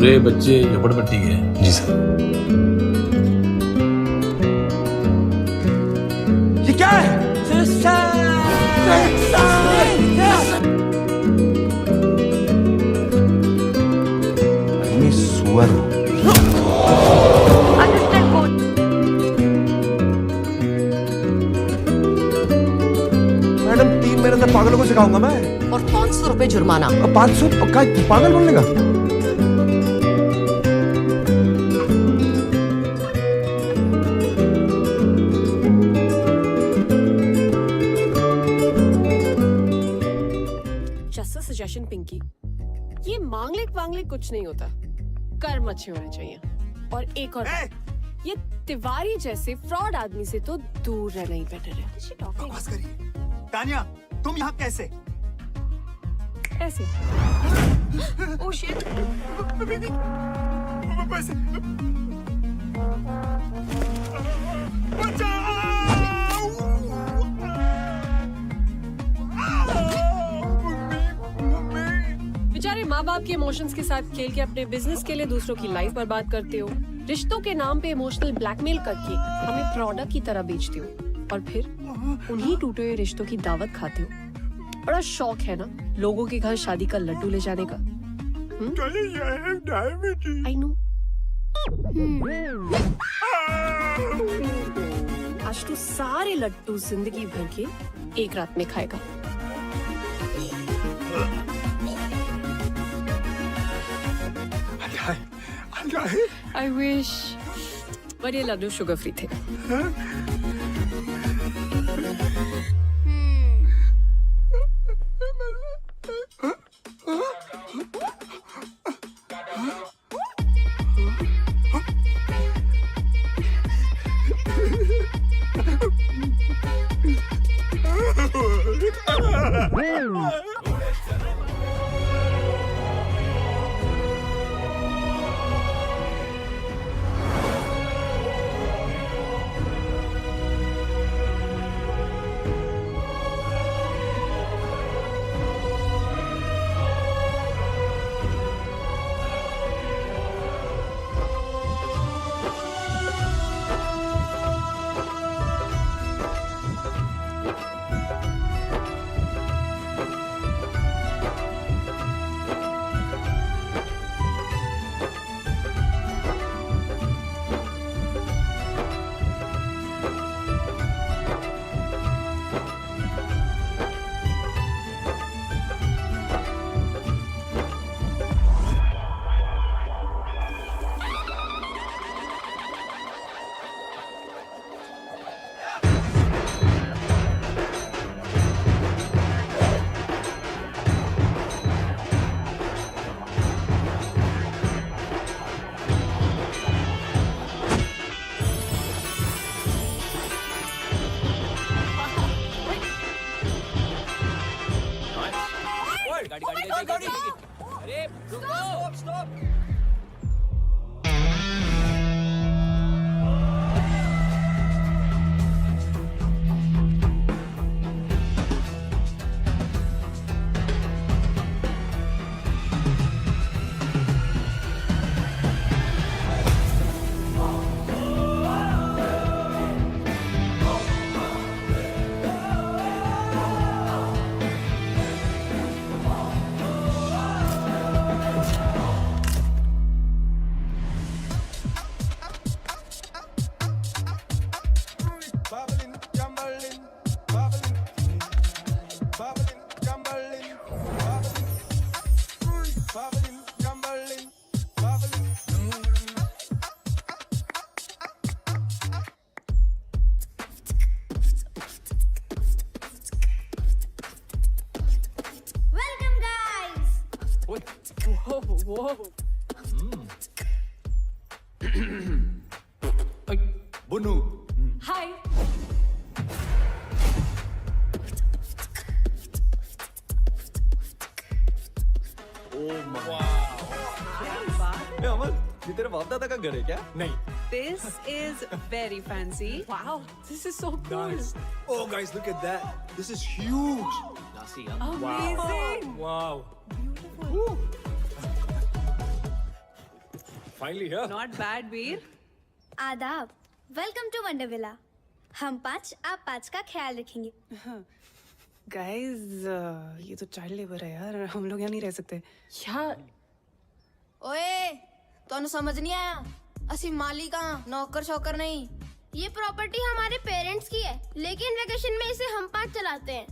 पूरे बच्चे झोपड़पट्टी के हैं। जी सर। ये क्या है? सुअर मैडम 3 महीने तक पागलों को सिखाऊंगा मैं। और 500 रुपए जुर्माना। 500 का पागल बोलने का? जस्ट अ सजेशन पिंकी, ये मांगलिक कुछ नहीं होता, कर्म अच्छे होने चाहिए। और एक और बात, ये तिवारी जैसे फ्रॉड आदमी से तो दूर रहना ही बेटर है। बकवास करिए। तानिया, तुम यहाँ कैसे? ऐसे। Oh shit. पैसे। बेचारे माँ बाप के इमोशंस के साथ खेल के अपने बिजनेस के लिए दूसरों की लाइफ बर्बाद करते हो। रिश्तों के नाम पे इमोशनल ब्लैकमेल करके हमें प्रोडक्ट की तरह बेचते हो और फिर उन्हीं टूटे हुए रिश्तों की दावत खाते हो। बड़ा शौक है ना लोगों के घर शादी का लड्डू ले जाने का। I know. आज तू सारे लड्डू जिंदगी भर के एक रात में खाएगा। I wish, but ये लड्डू शुगर फ्री थे। अरे रुको, स्टॉप। बुनू। हाय। अमन, ये तेरे बाप दादा का घर है क्या? नहीं। This is very fancy. Wow, this is so cool. Nice. Oh guys, look at that. This is huge. नासी हाँ? Amazing. Wow. Beautiful. Finally here. Not bad, Veer. आदाब, वेलकम टू वंडरविला। हम 5 आप 5 का ख्याल रखेंगे। Guys, ये तो चाइल्ड लेबर है यार, हम लोग यहाँ नहीं रह सकते। यार ओए तोनु समझ नहीं आया असि मालिक हाँ नौकर शौकर नहीं। ये प्रॉपर्टी हमारे पेरेंट्स की है, लेकिन वेकेशन में इसे हम 5 चलाते हैं।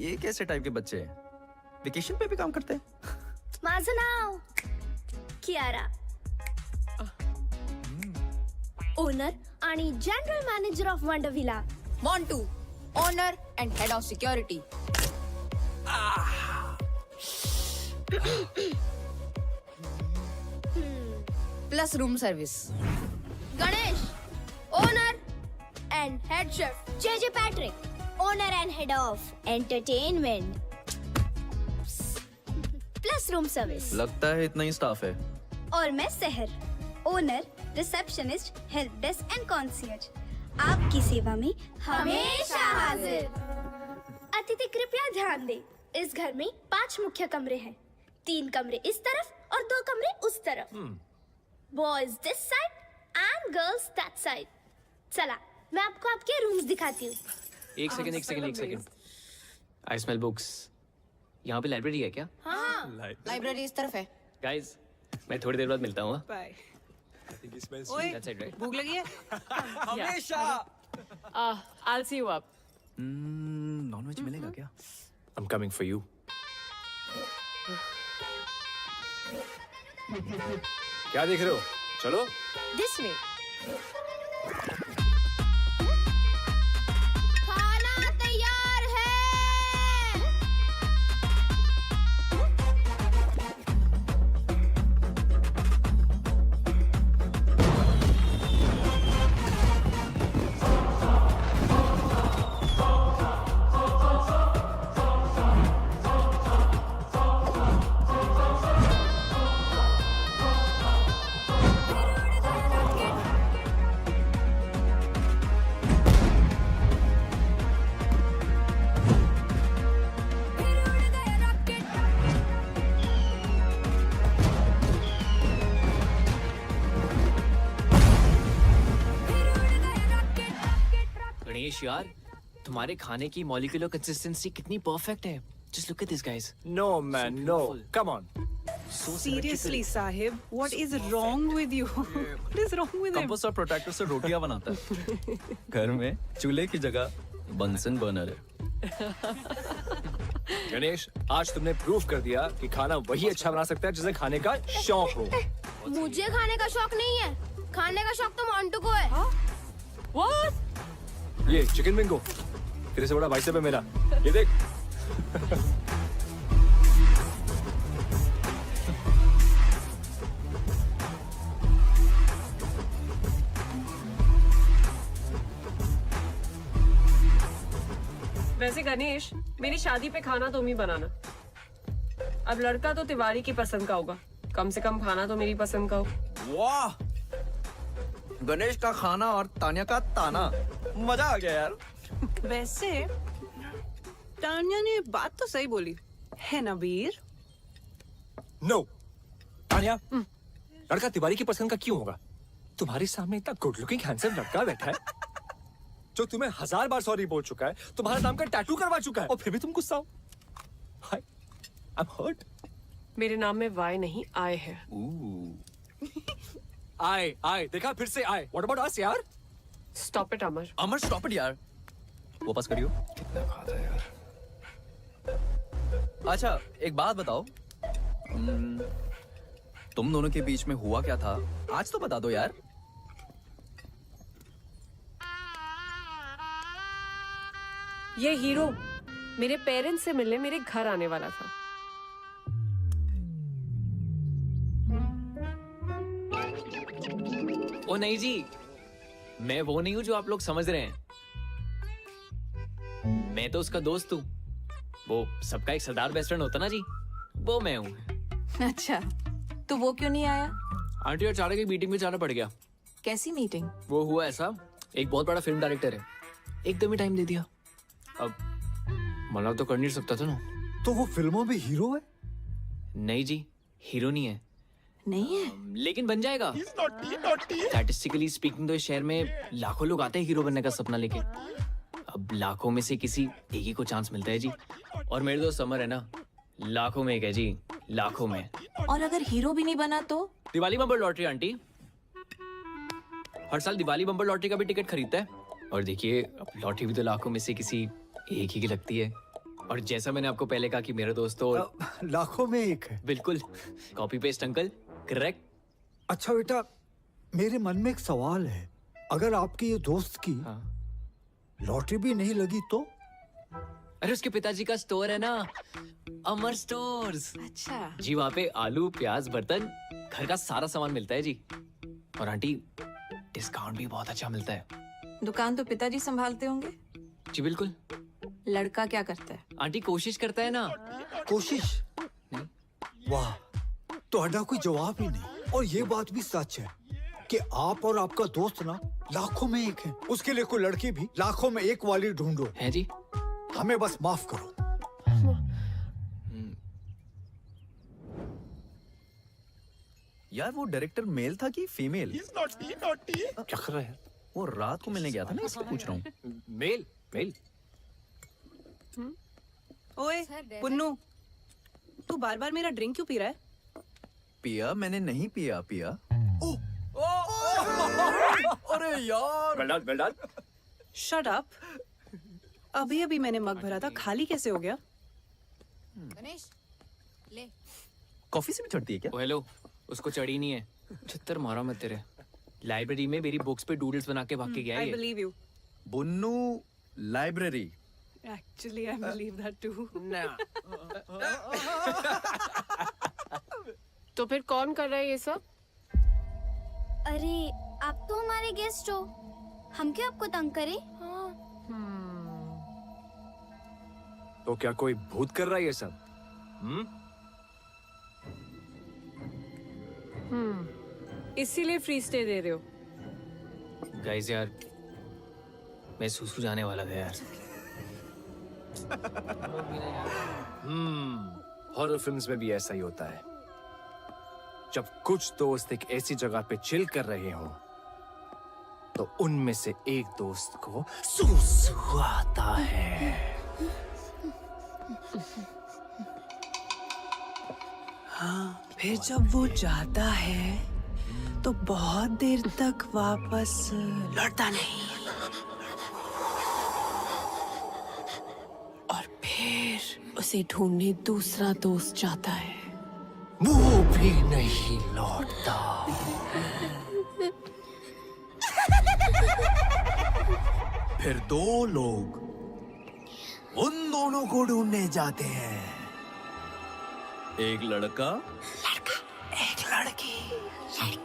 ये कैसे टाइप के बच्चे हैं? वेकेशन पे भी काम करते हैं? माझं नाव कियारा, ओनर आणि general manager of Wondervilla. Montu owner and head of security. Plus room service. Ganesh, owner and head chef. JJ Patrick, owner and head of entertainment plus room service. लगता है इतना ही स्टाफ है। और मैं Sahar, owner, receptionist, help desk and concierge. आपकी सेवा में हमेशा हाजिर। अतिथि कृपया ध्यान दें, इस घर में 5 मुख्य कमरे हैं। 3 कमरे इस तरफ और 2 कमरे उस तरफ। Boys this side and girls that side. चला, मैं आपको आपके रूम्स दिखाती हूँ। एक सेकंड। I smell books. यहाँ पे लाइब्रेरी है क्या? हाँ लाइब्रेरी इस तरफ है। गाइस, मैं थोड़ी देर बाद मिलता हूँ। Bye. ओए, that's it, right? भूख लगी है? हमेशा। I'll see you up. Nonveg मिलेगा क्या? I'm coming for you. क्या देख रहे हो? चलो। This way. खाना तैयार है। गणेश यार, तुम्हारे खाने की मॉलिक्यूलर कंसिस्टेंसी कितनी परफेक्ट है। Just look at these guys. No man, no. Come on. Seriously, Sahib, what is wrong with you? What is wrong with him? Compost और प्रोटेक्टर से रोटियां बनाता है। घर में चूल्हे की जगह बंसन बर्नर है। गणेश, आज तुमने प्रूफ कर दिया कि खाना वही अच्छा बना सकता है जिसे खाने का शौक हो। मुझे खाने का शौक नहीं है, खाने का शौक तो मोंटू को है। What? ये चिकन बिंगो तेरे से बड़ा भाई साहब है मेरा। ये देख। वैसे गणेश, मेरी शादी पे खाना तुम ही बनाना। अब लड़का तो तिवारी की पसंद का होगा, कम से कम खाना तो मेरी पसंद का हो। वाह, गणेश का खाना और तान्या का ताना, मजा आ गया यार। वैसे तान्या ने बात तो सही बोली है ना वीर? नो तान्या, लड़का तिवारी की पसंद का क्यों होगा? तुम्हारे सामने इतना गुड लुकिंग हैंडसम लड़का बैठा है जो तुम्हें 1000 बार सॉरी बोल चुका है, तुम्हारे नाम का टैटू करवा चुका है, और फिर भी तुम गुस्सा हो। I'm hurt. मेरे नाम में वाई नहीं आए है। आए देखा, फिर से आए। What about us यार? Stop it, Amar. Amar stop it यार, वापस करियो। कितना खाता है यार। अच्छा एक बात बताओ, तुम दोनों के बीच में हुआ क्या था आज तो बता दो यार। ये हीरो मेरे पेरेंट्स से मिलने मेरे घर आने वाला था। ओ नहीं जी, मैं वो नहीं हूँ जो आप लोग समझ रहे हैं। मैं तो उसका दोस्त हूँ। वो सबका एक सरदार बेस्ट फ्रेंड होता ना जी, वो मैं हूँ। अच्छा तो वो क्यों नहीं आया? आंटी और चारा की मीटिंग में जाना पड़ गया। कैसी मीटिंग? वो हुआ ऐसा, एक बहुत बड़ा फिल्म डायरेक्टर है, एकदम ही टाइम दे दिया। अब मना तो कर नहीं सकता था ना। तो वो फिल्मों में हीरो है? नहीं जी, हीरो नहीं है, नहीं है। लेकिन बन जाएगा। स्टैटिस्टिकली स्पीकिंग तो इस शहर में लाखों लोग आते हैं हीरो बनने का सपना लेके। अब लाखों में से किसी एक ही को चांस मिलता है जी। और मेरे दोस्त समर है ना, लाखों में एक है जी, लाखों में। और अगर हीरो भी नहीं बना तो? दिवाली बम्पर लॉटरी आंटी, हर साल दिवाली बम्पर लॉटरी का भी टिकट खरीदता है। और देखिए, अब लॉटरी भी तो लाखों में से किसी एक ही की लगती है। और जैसा मैंने आपको पहले कहा कि मेरे दोस्त तो लाखों में एक है। बिल्कुल कॉपी पेस्ट अंकल, करेक्ट। अच्छा बेटा, मेरे मन में एक सवाल है। अगर आपके ये दोस्त की लॉटरी भी नहीं लगी तो? अरे उसके पिताजी का स्टोर है ना, अमर स्टोर्स। अच्छा जी, वहाँ पे आलू, प्याज, बर्तन, घर का सारा सामान मिलता है जी। और आंटी, डिस्काउंट भी बहुत अच्छा मिलता है। दुकान तो पिताजी संभालते होंगे? जी बिल्कुल। लड़का क्या करता है? आंटी कोशिश करता है ना। कोशिश? वाह, तो अड्डा कोई जवाब ही नहीं। और ये बात भी सच है कि आप और आपका दोस्त ना लाखों में एक है। उसके लिए कोई लड़की भी लाखों में एक वाली ढूंढो। है जी। हमें बस माफ करो। यार वो डायरेक्टर मेल था कि फीमेल? क्या कर रहा है? वो रात को मिलने गया था ना, इसलिए पूछ रहा हूँ। मेल मेल। ओए पुन्नू, तू बार बार मेरा ड्रिंक क्यों पी रहा है? पिया मैंने नहीं पिया। अरे यार, वेल डन। Shut up. अभी अभी मैंने मग भरा था, खाली कैसे हो गया? गणेश ले। कॉफी से भी चढ़ती है क्या? ओ हेलो, उसको चढ़ी नहीं है। छित्तर मारा मैं तेरे। लाइब्रेरी में मेरी बुक्स पे डूडल्स बना के भाग के गया आई ये। Believe you. Bunnu library. Actually I believe that too. तो फिर कौन कर रहा है ये सब? अरे आप तो हमारे गेस्ट हो, हम क्यों आपको तंग करें? तो क्या कोई भूत कर रहा है ये सब? इसीलिए फ्री स्टे दे रहे हो? गाइस यार, मैं सुसु जाने वाला था यार। हॉरर फिल्म्स में भी ऐसा ही होता है। जब कुछ दोस्त एक ऐसी जगह पे चिल कर रहे हो तो उनमें से एक दोस्त को सुसु आता है। फिर जब वो जाता है तो बहुत देर तक वापस लौटता नहीं। और फिर उसे ढूंढने दूसरा दोस्त जाता है। वो भी नहीं लौटता। फिर दो लोग उन दोनों को ढूंढने जाते हैं। एक लड़का, एक लड़की।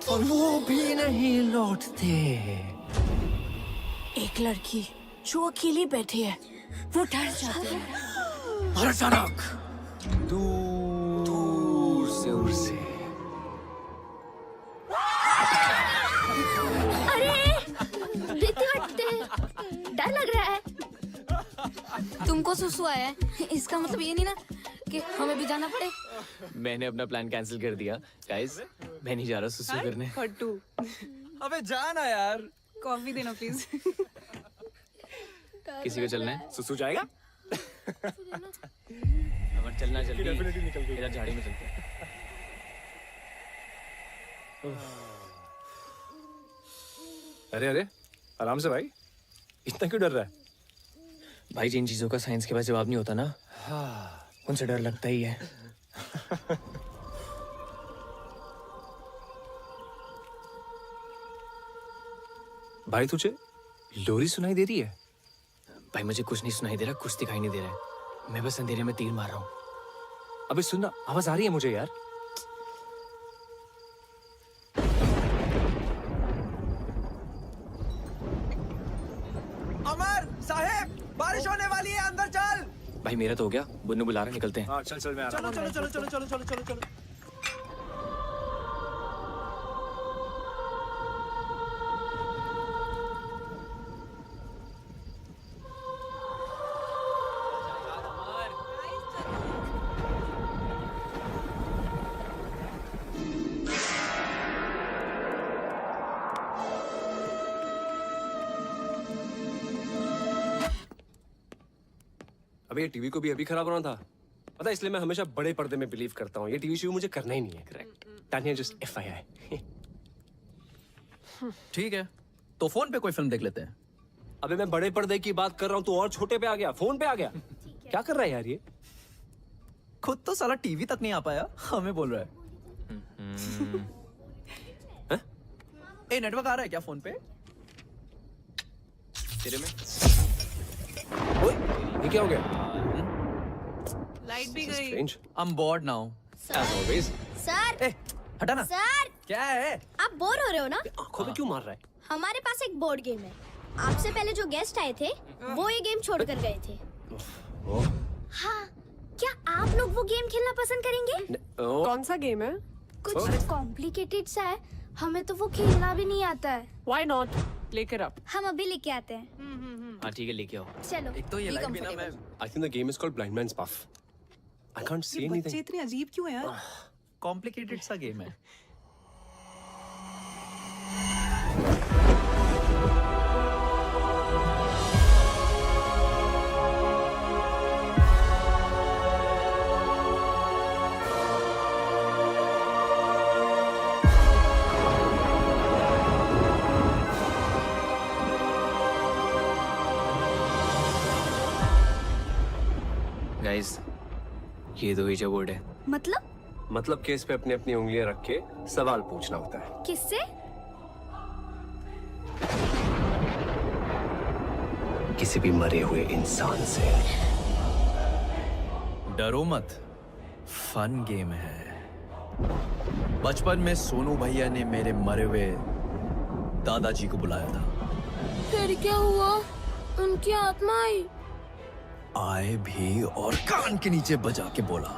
और वो भी नहीं लौटते। एक लड़की जो अकेली बैठी है, वो डर जाती है। और अचानक दूर से उड़ से देखते हटते, डर लग रहा है। तुमको सुसु आया है, इसका मतलब ये नहीं ना कि हमें भी जाना पड़े। मैंने अपना प्लान कैंसिल कर दिया। गाइस, मैं नहीं जा रहा सुसु करने। फट्टू, अबे जाना यार। कॉफी देना प्लीज। किसी को चलना है? सुसु जाएगा? अगर चलना जल्दी, इधर झाड़ी में चलते हैं। अरे अरे, आराम से भाई, इतना क्यों डर रहा है? भाई, जिन चीजों का साइंस के पास जवाब नहीं होता ना, उनसे डर लगता ही है। भाई तुझे लोरी सुनाई दे रही है? भाई मुझे कुछ नहीं सुनाई दे रहा, कुछ दिखाई नहीं दे रहा है। मैं बस अंधेरे में तीर मार रहा हूँ। अबे सुनना, आवाज आ रही है मुझे यार। अमर साहेब, बारिश होने वाली है, अंदर चल। भाई मेरा तो हो गया, बुन्नू बुला रहा है, निकलते हैं। हाँ चल चल, मैं आ रहा हूँ। चलो चलो चलो चलो चलो चलो चलो। अबे ये टीवी को भी अभी खराब होना था, पता है, इसलिए मैं हमेशा बड़े पर्दे में बिलीव करता हूँ। ये टीवी शो मुझे करना ही नहीं है। करेक्ट। Tania just FYI। ठीक है, तो फोन पे कोई फिल्म देख लेते हैं। अबे मैं बड़े पर्दे की बात कर रहा हूँ, तू और छोटे पे आ गया, फोन पे आ गया। क्या कर रहा है यार ये? खुद तो साला टीवी तक नहीं आ पाया, हमें बोल रहा है। ए, नेटवर्क आ रहा है क्या फोन पे? तेरे में? ओए, ये क्या हो गया? लाइट भी गई। Strange. I'm bored now. As always. Sir ए, हटा ना। सर क्या है? आप बोर हो रहे हो ना? आंखों में क्यों मार रहा है? हमारे पास एक बोर्ड गेम है। आपसे पहले जो गेस्ट आए थे वो ये गेम छोड़ कर गए थे। हाँ, क्या आप लोग वो गेम खेलना पसंद करेंगे? कौन सा गेम है? कुछ कॉम्प्लिकेटेड सा है, हमें तो वो खेलना भी नहीं आता है। Why not? लेकर अप। हम अभी लेके आते हैं। हाँ ठीक है, लेके आओ। चलो। एक तो ये लाइट भी ना, मैं I think the game is called Blind Man's Puff. I can't see बच्चे anything. इतने अजीब क्यों है यार? कॉम्प्लिकेटेड सा गेम है। गाइस, ये दो ईजा बोर्ड है। मतलब केस पे अपनी अपनी उंगलियां रख के सवाल पूछना होता है। किससे? किसी भी मरे हुए इंसान से। डरो मत, फन गेम है। बचपन में सोनू भैया ने मेरे मरे हुए दादाजी को बुलाया था। फिर क्या हुआ? उनकी आत्मा आई। आए भी और कान के नीचे बजा के बोला,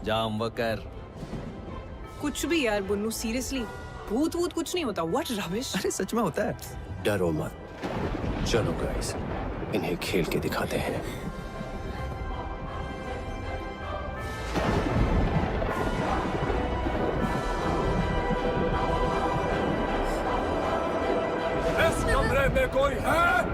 जाम वकर। कुछ भी यार बुन्नू, सीरियसली भूत वूत कुछ नहीं होता। What rubbish. अरे सच में होता है। डरो मत, चलो गाइस, इन्हें खेल के दिखाते हैं। इस कमरे में कोई है?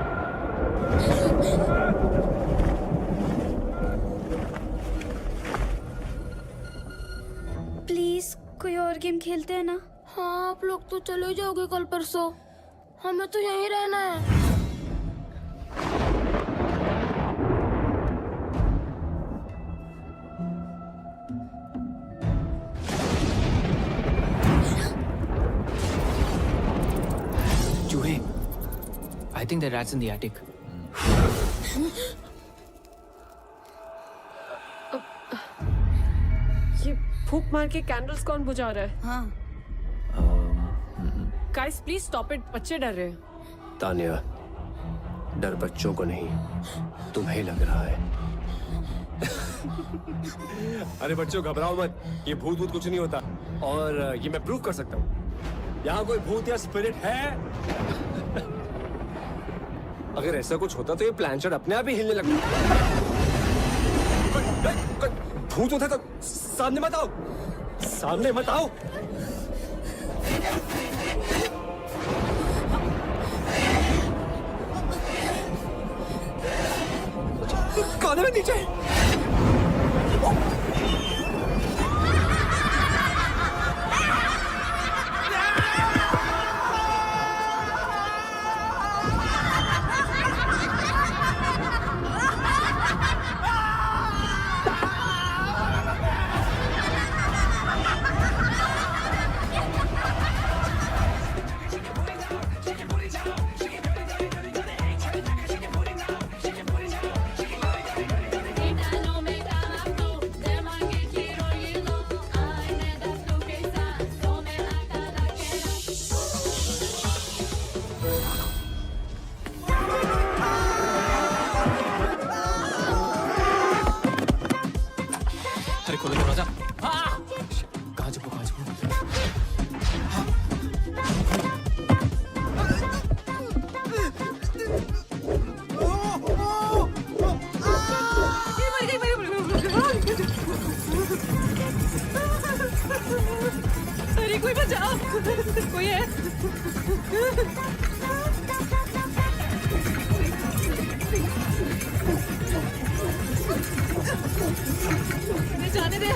प्लीज कोई और गेम खेलते हैं ना? हाँ, आप लोग तो चले जाओगे कल परसों, हमें तो यहीं रहना है। चूहे। I think the rat's in the attic. ये फूक मार के कैंडल्स कौन बुझा रहा है? हाँ, गाइस प्लीज स्टॉप इट, बच्चे डर रहे हैं। तानिया, डर बच्चों को नहीं, तुम्हें लग रहा है। अरे बच्चों, घबराओ मत, ये भूत भूत कुछ नहीं होता। और ये मैं प्रूव कर सकता हूँ। यहाँ कोई भूत या स्पिरिट है? अगर ऐसा कुछ होता तो ये प्लानचेट अपने आप ही हिलने लगता। भूत होता तो सामने मत आओ, सामने मत आओ। कान में नीचे। अरे खोलो दरवाजा। कहाँ छुपो, कहाँ छुपो? अरे कोई बचाओ, कोई है? जाने दे।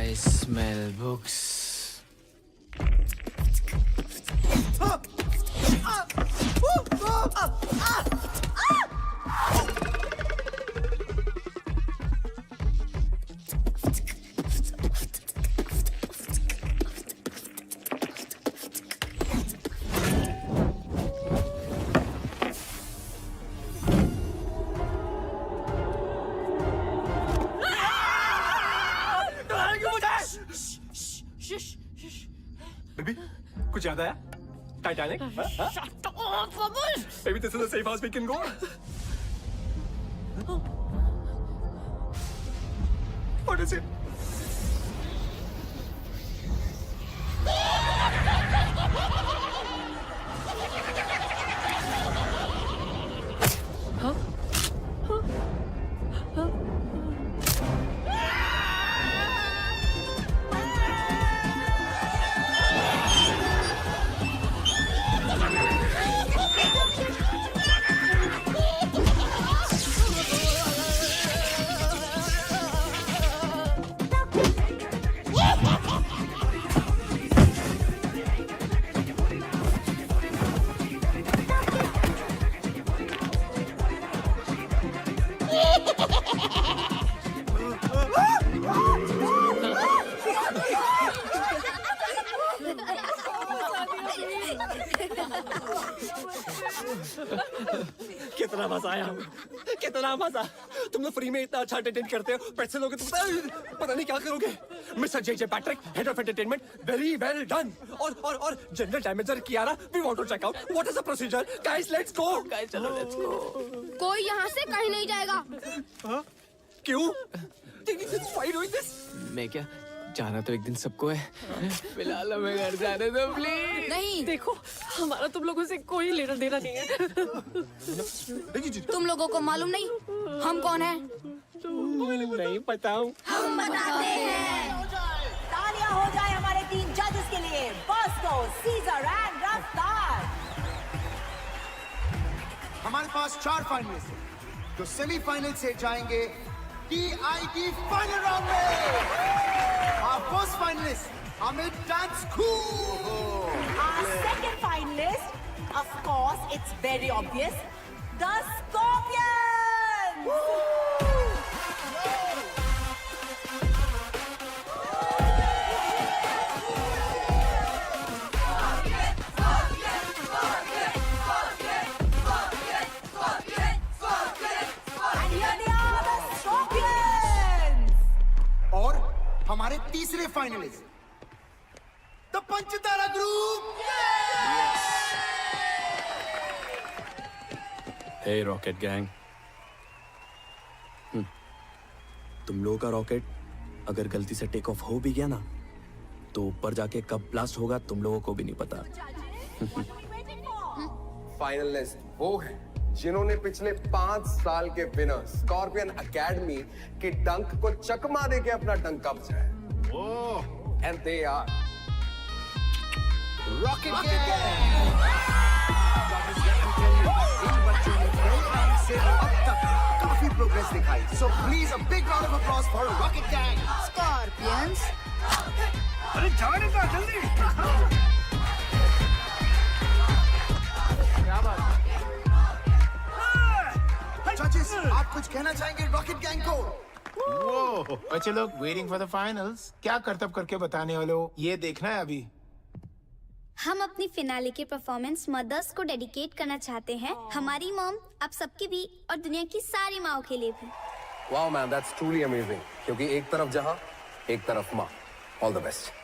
I smell books. बेबी कुछ याद आया? Titanic? Maybe this is the safe house we can go. What is it? कितना मजा आया, कितना मजा। तुम लोग फ्री में इतना अच्छा एंटरटेन करते हो, पैसे लोगे तो पता नहीं क्या करोगे। Mister J Patrick, head of entertainment, very well done. और general manager Kiara, we want to check out what is the procedure. Guys let's go. Guys चलो लेट्स गो। कोई यहाँ से कहीं नहीं जाएगा। क्यों? Why are you doing this? मैं क्या जाना तो एक दिन सबको है, फिलहाल हमें घर जाने दो प्लीज। नहीं, देखो हमारा तुम लोगों से कोई लेना देना नहीं है। तुम लोगों को मालूम नहीं हम कौन हैं? नहीं पता हूँ। हम बताते हैं। तालियां हो जाए हमारे 3 जजेस के लिए, बॉस्को, सीजर एंड रफ्तार। हमारे पास 4 फाइनलिस्ट हैं जो सेमीफाइनल से जाएंगे TIT फाइनल राउंड में। Our first finalist, Amit Dance Cool. Our second finalist, of course, it's very obvious, the Scorpions. And here they are, the Scorpions. और हमारे तीसरे finalist, the Panchtara group. Hey rocket gang, तुम लोगों का rocket अगर गलती से टेक ऑफ हो भी गया ना, तो ऊपर जाके कब ब्लास्ट होगा तुम लोगों को भी नहीं पता। फाइनलिस्ट वो है जिन्होंने पिछले 5 साल के विनर स्कॉर्पियन एकेडमी के डंक को चकमा देके अपना डंका बचाया। And they are rocket gang. इन बच्चों ने कई टाइम से अब तक काफी प्रोग्रेस दिखाई। So please a big round of applause for rocket gang. Scorpions. अरे जाने का जल्दी। क्या बात? फाइनलिस्ट, आप कुछ कहना चाहेंगे रॉकेट गैंग को? वो बच्चे लोग वेटिंग फॉर द फाइनल्स, क्या करतब करके बताने वाले हो, ये देखना है अभी। हम अपनी फिनाले की परफॉर्मेंस मदर्स को डेडिकेट करना चाहते हैं, हमारी मॉम, आप सबकी भी और दुनिया की सारी माओ के लिए भी। Wow man, that's truly amazing. क्योंकि एक तरफ जहां, एक तरफ माँ। All the best.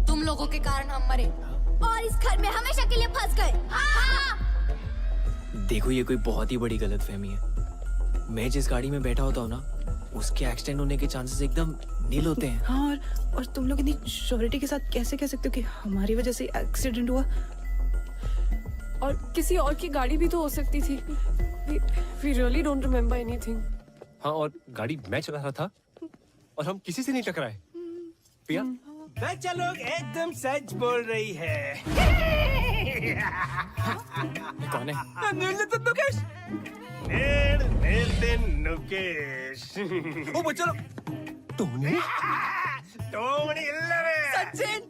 तुम लोगों के कारण हम मरे और इस घर में हमेशा के लिए फंस गए। देखो ये कोई बहुत ही बड़ी गलतफहमी है। मैं जिस गाड़ी में बैठा होता हूँ ना, उसके एक्सीडेंट होने के चांसेस एकदम नील होते हैं। हाँ, और तुम लोग इतनी श्योरिटी के साथ कैसे कह सकते हो कि हमारी वजह से एक्सीडेंट हुआ? और किसी और की गाड़ी भी तो हो सकती थी। We really don't remember anything. हाँ, और गाड़ी मैं चला रहा था और हम किसी से नहीं टकराए। पिया? बच्चा लोग एकदम सच बोल रही है। कौन है? नुकेश। नुकेश। ओ बच्चा लोग, टोनी? टोनी इल्लरे। सचिन।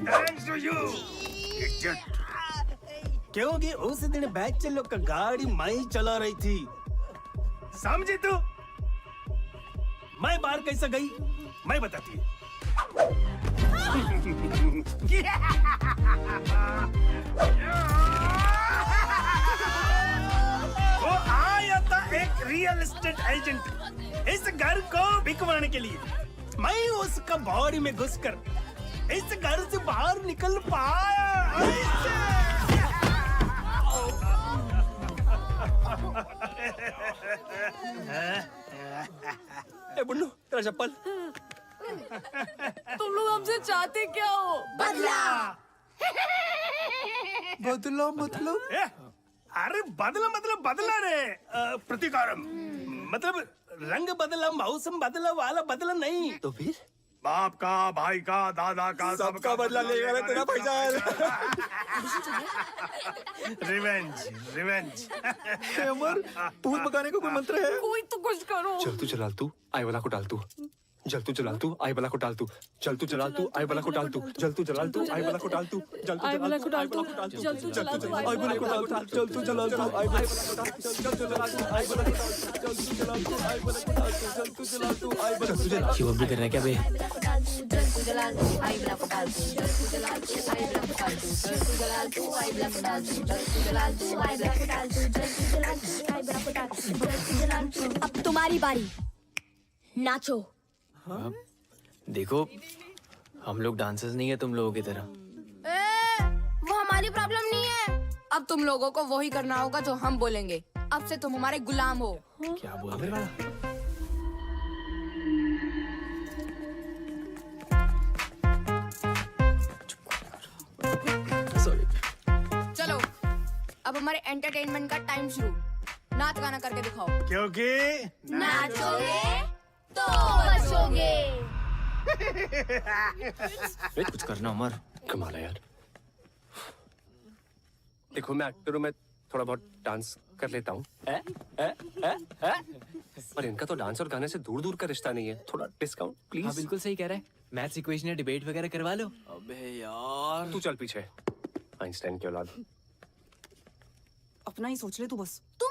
Thanks to you. क्योंकि उस दिन बच्चे लोग का गाड़ी मैं ही चला रही थी, समझी तू? मैं बाहर कैसे गई मैं बताती हूँ। वो आया था एक रियल एस्टेट एजेंट इस घर को बिकवाने के लिए। मैं उसका बॉडी में घुसकर इस घर से बाहर निकल पाया। ए बुन्नू, तेरा चप्पल। तुम लोग हमसे चाहते क्या हो? बदला। बदला मतलब? अरे बदला मतलब बदला रे, प्रतिकारम मतलब रंग बदला, मौसम बदला वाला बदला नहीं। तो फिर? बाप का, भाई का, दादा का, सबका बदला लेगा रे तेरा भाईजान। Revenge, revenge. अमर, भूत भगाने का कोई मंत्र है? कोई तो कुछ करो। चल तू चलाल तू, आई वाला को डाल तू। जल तू चलाल तू, आई वाला को डाल तू। चल तू चलाल तू, आई वाला को डाल तू। जल तू चलाल तू, आई वाला को डाल तू। जल तू आई वाला को डाल तू। जल तू चलाल तू, आई वाला को डाल तू। जल तू चलाल तू, आई वाला को डाल तू। जल तू चलाल तू, आई वाला को डाल तू। जल तू चलाल तू, आई वाला को डाल तू। जल तू चलाल तू, आई वाला को डाल तू। शिवम भी कर रहा है क्या बे? अब तुम्हारी बारी, नाचो। देखो हम लोग डांसर्स नहीं है तुम लोगों की तरह। वो हमारी प्रॉब्लम नहीं है। अब तुम लोगों को वही करना होगा जो हम बोलेंगे। अब से तुम हमारे गुलाम हो। क्या बोल रहे हो? चलो अब हमारे एंटरटेनमेंट का टाइम शुरू। नाच गाना करके दिखाओ। क्योंकि नाचोगे तो बचोगे। कुछ करना अमर। कमाल है यार। देखो मैं एक्टर हूँ, मैं थोड़ा बहुत डांस कर लेता हूँ। पर इनका तो डांस और गाने से दूर दूर का रिश्ता नहीं है। थोड़ा डिस्काउंट प्लीज। हाँ बिल्कुल सही कह रहा है। मैथ्स इक्वेशन या डिबेट वगैरह करवा लो। अबे यार तू चल पीछे, आइंस्टाइन की औलाद। अपना ही सोच ले तू बस। तुम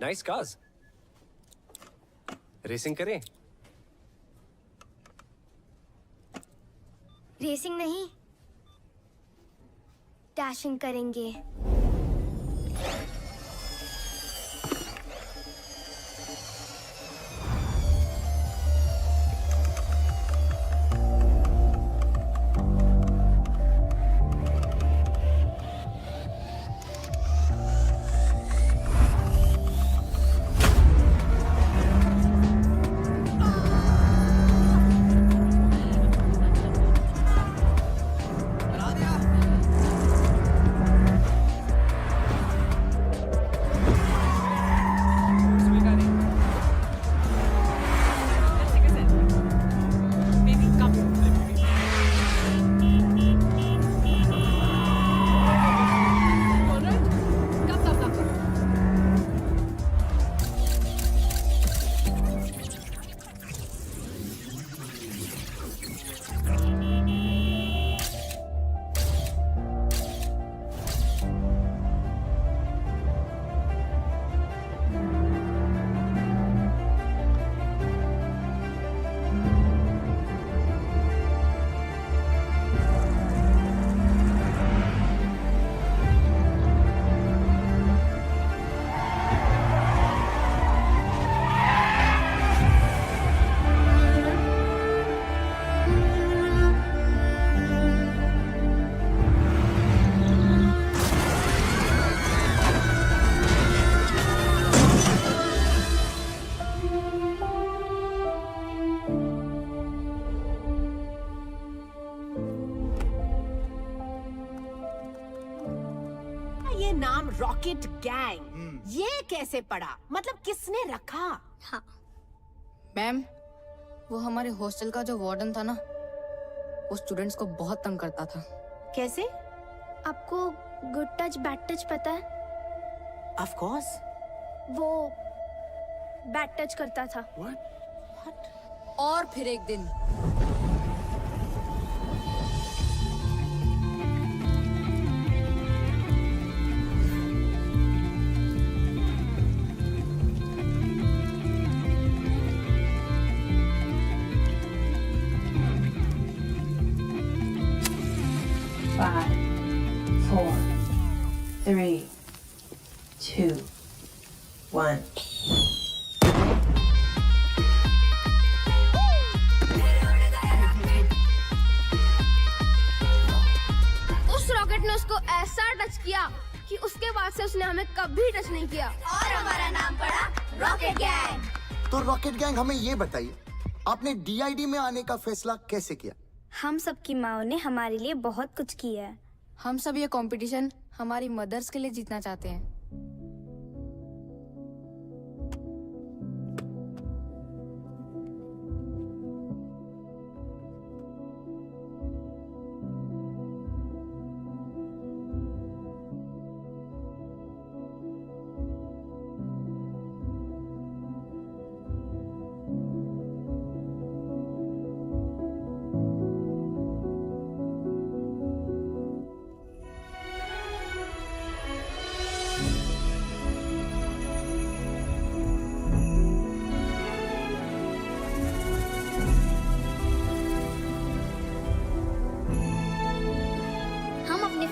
नाइस कार्स। रेसिंग करें? रेसिंग नहीं, डैशिंग करेंगे। ये नाम रॉकेट गैंग ये कैसे पड़ा? मतलब किसने रखा? हाँ, मैम, वो हमारे हॉस्टल का जो वार्डन था ना, वो स्टूडेंट्स को बहुत तंग करता था। कैसे? आपको गुड टच बैड टच पता है? Of course. वो बैड टच करता था। और फिर एक दिन Five, 4, 3, 2, 1. उस रॉकेट ने उसको ऐसा टच किया कि उसके बाद से उसने हमें कभी टच नहीं किया और हमारा नाम पड़ा रॉकेट गैंग। तो रॉकेट गैंग, हमें ये बताइए, आपने DID में आने का फैसला कैसे किया? हम सबकी माओ ने हमारे लिए बहुत कुछ किया है। हम सब ये कंपटीशन हमारी मदर्स के लिए जीतना चाहते हैं।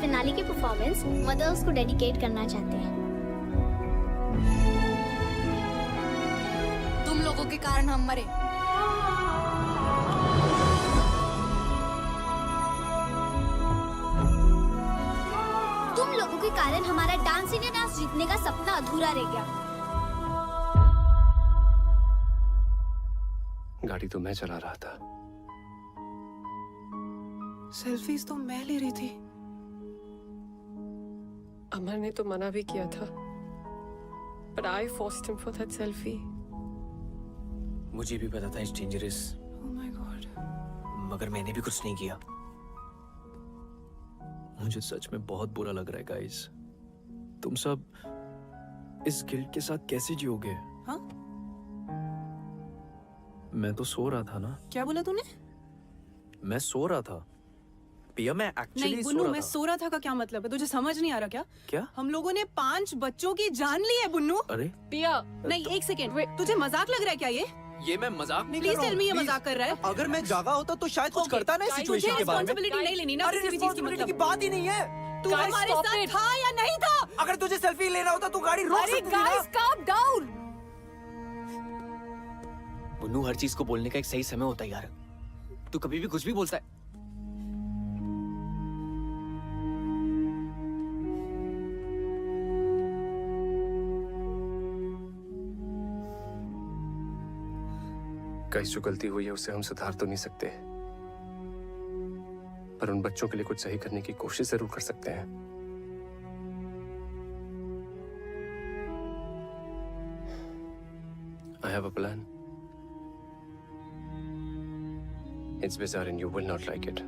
फिनाले की परफॉर्मेंस मदर्स को डेडिकेट करना चाहते हैं। तुम लोगों के कारण हम मरे। तुम लोगों के कारण हमारा डांस इंडिया डांस जीतने का सपना अधूरा रह गया। गाड़ी तो मैं चला रहा था। सेल्फीज तो मैं ले रही थी। अमर ने तो मना भी किया था, but I forced him for that selfie. मुझे भी पता था it's dangerous. Oh my God. मगर मैंने भी कुछ नहीं किया। मुझे सच में बहुत बुरा लग रहा है गाइस। तुम सब इस गिल्ट के साथ कैसे जियोगे? हाँ? मैं तो सो रहा था ना। क्या बोला तूने? मैं सो रहा था। पिया मैं एक्चुअली नहीं बुन्नू, मैं सो रहा था का क्या मतलब है? तुझे समझ नहीं आ रहा क्या? क्या? हम लोगों ने 5 बच्चों की जान ली है बुन्नू। अरे पिया नहीं, एक सेकेंड, तुझे मजाक लग रहा है क्या ये मैं मजाक नहीं प्लीज टेल मी ये मजाक कर रहा है? अगर मैं जागा होता तो शायद कुछ करता ना इस सिचुएशन के बारे में। रिस्पॉन्सिबिलिटी नहीं लेनी ना अरे किसी भी चीज की, रिस्पॉन्सिबिलिटी की मतलब बात ही नहीं है। तू हमारे साथ था या नहीं था? अगर तुझे सेल्फी लेना होता तो गाड़ी रोक अरे सकती थी ना। Guys calm down. बुन्नू, हर चीज को बोलने का एक सही समय होता है यार। तू कभी भी कुछ भी बोलता है। कई जो गलती हुई है उसे हम सुधार तो नहीं सकते, पर उन बच्चों के लिए कुछ सही करने की कोशिश जरूर कर सकते हैं। I have a plan. It's bizarre and you will not like it.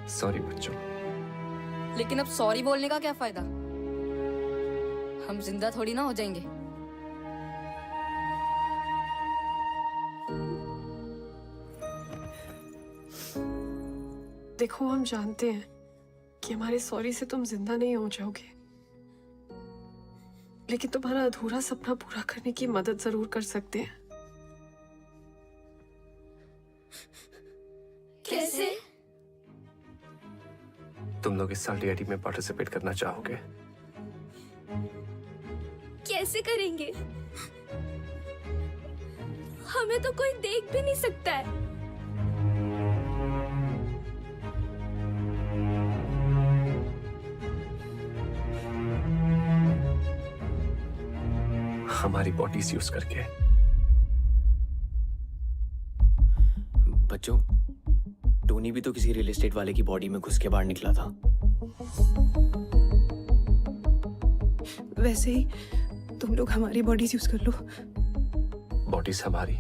Sorry बच्चों। लेकिन अब सॉरी बोलने का क्या फायदा? हम जिंदा थोड़ी ना हो जाएंगे। देखो, हम जानते हैं कि हमारे सॉरी से तुम जिंदा नहीं हो जाओगे, लेकिन तुम्हारा अधूरा सपना पूरा करने की मदद जरूर कर सकते हैं। कैसे? तुम लोग इस साल डीआईडी में पार्टिसिपेट करना चाहोगे? कैसे करेंगे? हमें तो कोई देख भी नहीं सकता है। हमारी बॉडीज यूज करके। बच्चों, टोनी भी तो किसी रियल एस्टेट वाले की बॉडी में घुस के बाहर निकला था। वैसे ही तुम लोग हमारी बॉडीज यूज कर लो। बॉडीज हमारी,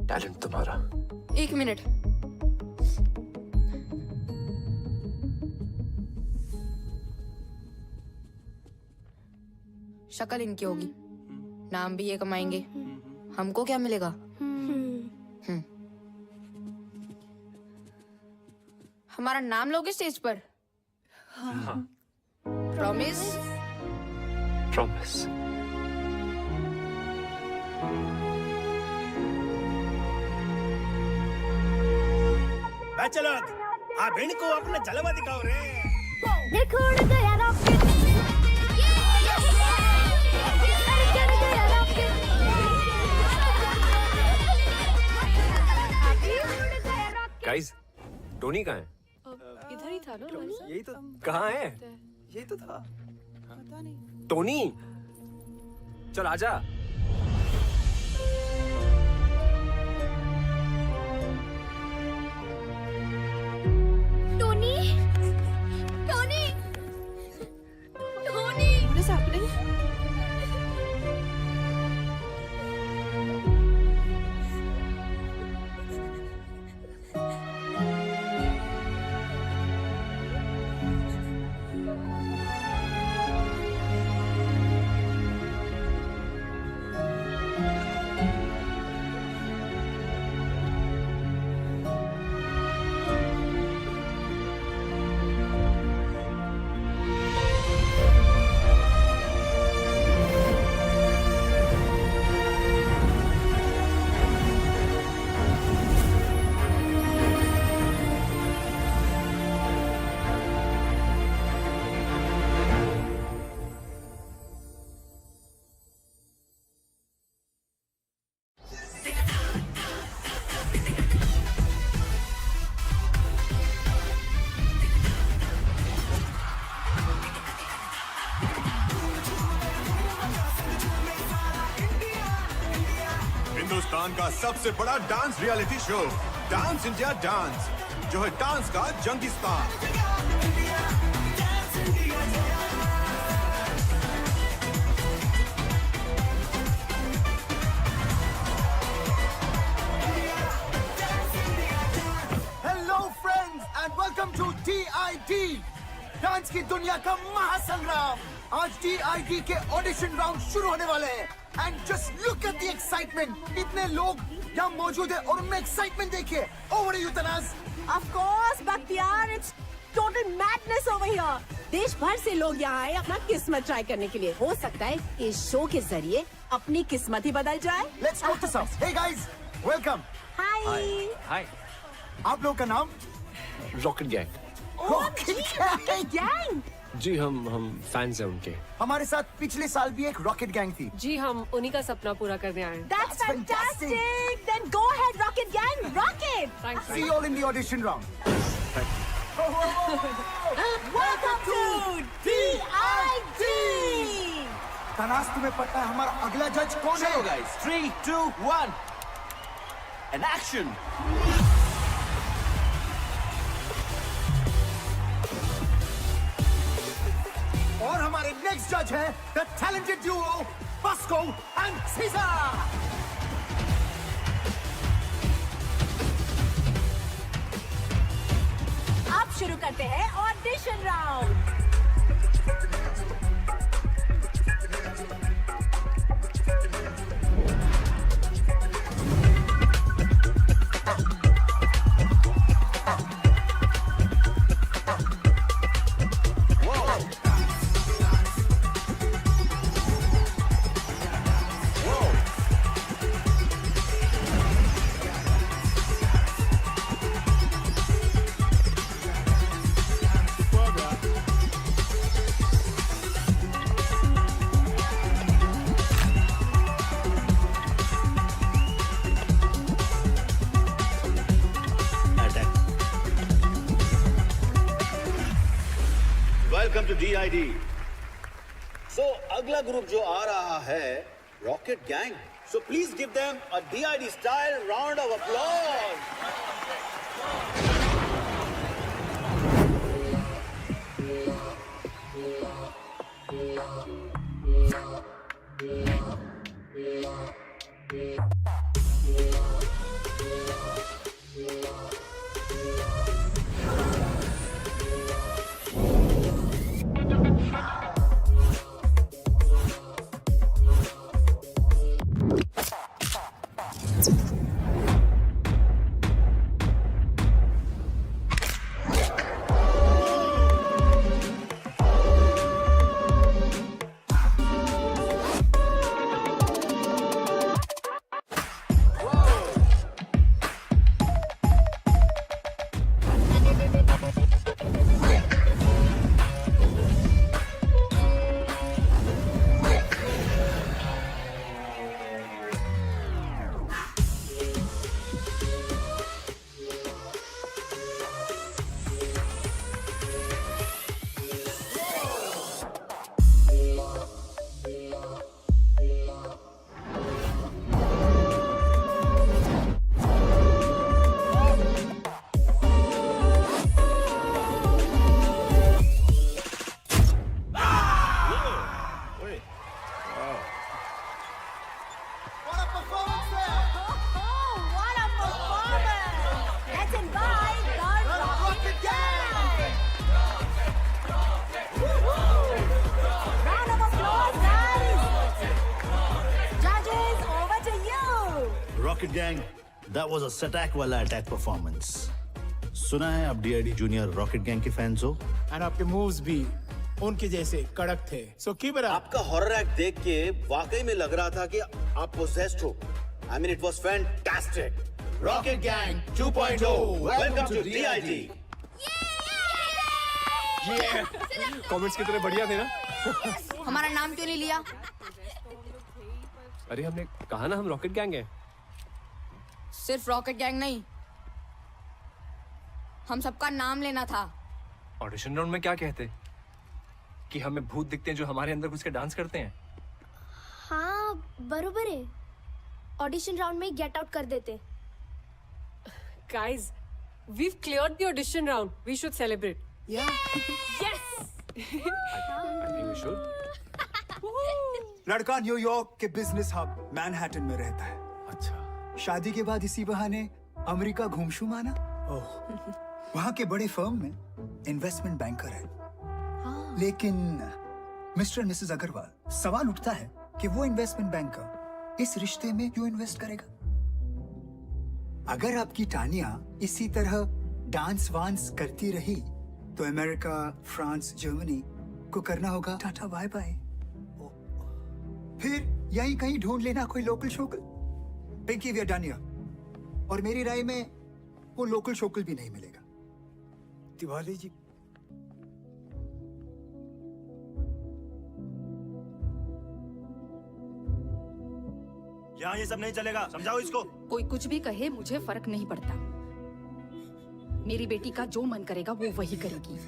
टैलेंट तुम्हारा। एक मिनट, शक्ल इनकी होगी, नाम भी ये कमाएंगे, हमको क्या मिलेगा? हमारा नाम लोगे स्टेज पर? हाँ। प्रॉमिस? प्रॉमिस। चलो आप इनको अपना जलवा दिखाओ रे। देखो उड़ गया रॉकेट। गाइस, टोनी कहाँ है? इधर ही था ना? यही तो। कहाँ है? यही तो था। पता नहीं। टोनी, चल आजा। Tony, Tony, Tony. What is happening? Hindustan का सबसे बड़ा dance reality show dance India dance, जो है डांस का जंगीस्तान। Hello friends and welcome to DID, dance की दुनिया का महासंग्राम। आज DID के ऑडिशन राउंड शुरू होने वाले हैं and just look at the excitement. इतने लोग यहाँ मौजूद हैं और उनमें एक्साइटमेंट देखिए। Over to you Tanaaz. Of course, Bakhtiyar, it's total madness over here. देश भर से लोग यहाँ आए अपना किस्मत ट्राई करने के लिए। हो सकता है इस शो के जरिए अपनी किस्मत ही बदल जाए। Let's go to some. Hey guys, welcome. Hi. हाय आप लोगों का नाम? Rocket gang. Rocket gang. जी हम फैंस हैं उनके। हमारे साथ पिछले साल भी एक रॉकेट गैंग थी। जी हम उन्हीं का सपना पूरा करने आए हैं। That's fantastic. Then go ahead, Rocket Gang. Rocket. Thanks. See you all in the audition round. Welcome to DID. Tanaz, तुम्हें पता है हमारा अगला जज कौन है? guys, 3, 2, 1, and action. और हमारे नेक्स्ट जज है the talented duo Bosco and Caesar. अब शुरू करते हैं audition round. Welcome to DID। So अगला ग्रुप जो आ रहा है rocket gang. So please give them a DID style round of applause. Rocket gang, that was a सटैक वाला अटैक परफॉर्मेंस। सुना है आप DID जूनियर रॉकेट गैंग के फैंस हो? एंड आपके मूव्स भी उनके जैसे कड़क थे। So keep it up. आपका हॉरर एक्ट देख के वाकई में लग रहा था कि आप पोजेस्ड हो। I mean, it was fantastic. Rocket gang 2.0, Welcome to DID. Comments कितने बढ़िया थे ना। हमारा नाम क्यों नहीं लिया? अरे हमने कहा ना हम रॉकेट गैंग हैं। सिर्फ रॉकेट गैंग नहीं, हम सबका नाम लेना था। ऑडिशन राउंड में क्या कहते कि हमें भूत दिखते हैं जो हमारे अंदर घुस के डांस करते हैं? हाँ बरोबर है। ऑडिशन राउंड में गेट आउट कर देते। Guys, we've cleared the audition round. We should celebrate. Yeah. Yes! लड़का न्यूयॉर्क के बिजनेस हब मैनहट्टन में रहता है। अच्छा। शादी के बाद इसी बहाने अमेरिका घूमशू माना। वहाँ के बड़े फर्म में इन्वेस्टमेंट बैंकर है। लेकिन मिस्टर एंड मिसेस अग्रवाल, सवाल उठता है कि वो इन्वेस्टमेंट बैंकर इस रिश्ते में क्यों इन्वेस्ट करेगा? अगर आपकी टानिया इसी तरह डांस वांस करती रही तो अमेरिका, फ्रांस, जर्मनी को करना होगा टाटा बाय बाय। फिर यहीं कहीं ढूंढ लेना कोई लोकल शोकल। Pinky we are done here. और मेरी राय में वो लोकल शोकल भी नहीं मिलेगा। तिवारी जी, यहाँ ये सब नहीं चलेगा, समझाओ इसको। कोई कुछ भी कहे, मुझे फर्क नहीं पड़ता। मेरी बेटी का जो मन करेगा वो वही करेगी।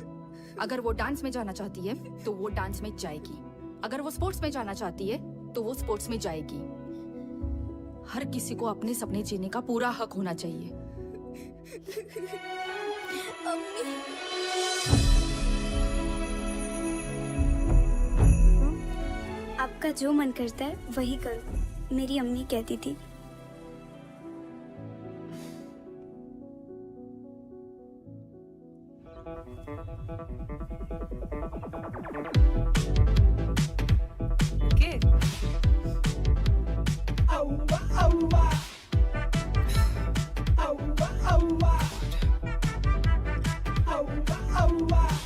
अगर वो डांस में जाना चाहती है तो वो डांस में जाएगी। अगर वो स्पोर्ट्स में जाना चाहती है तो वो स्पोर्ट्स में जाएगी। हर किसी को अपने सपने जीने का पूरा हक होना चाहिए। आपका जो मन करता है वही करो, मेरी अम्मी कहती थी। Okay.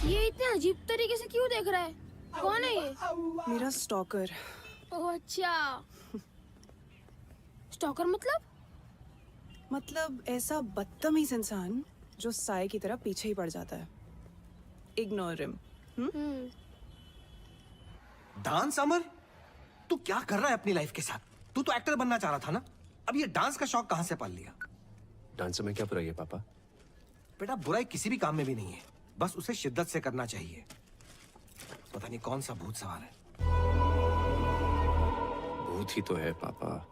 ये इतने अजीब तरीके से क्यों देख रहा है? कौन है ये? मेरा स्टॉकर। ओह अच्छा, स्टॉकर मतलब ऐसा बदतमीज इंसान जो साए की तरह पीछे ही पड़ जाता है। Ignore him. डांस अमर, तू क्या कर रहा है अपनी लाइफ के साथ? तू तो एक्टर बनना चाह रहा था ना? अब ये डांस का शौक कहां से पाल लिया? डांस में क्या बुराई है पापा? बेटा, बुराई किसी भी काम में भी नहीं है, बस उसे शिद्दत से करना चाहिए। पता नहीं कौन सा भूत सवार है। भूत ही तो है पापा।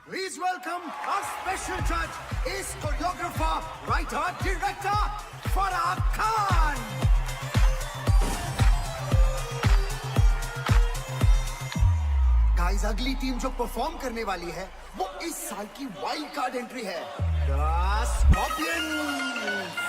Please welcome our special judge, is choreographer, writer, director, Farah Khan. Guys, अगली टीम जो परफॉर्म करने वाली है वो इस साल की वाइल्ड कार्ड एंट्री है, The Scorpions.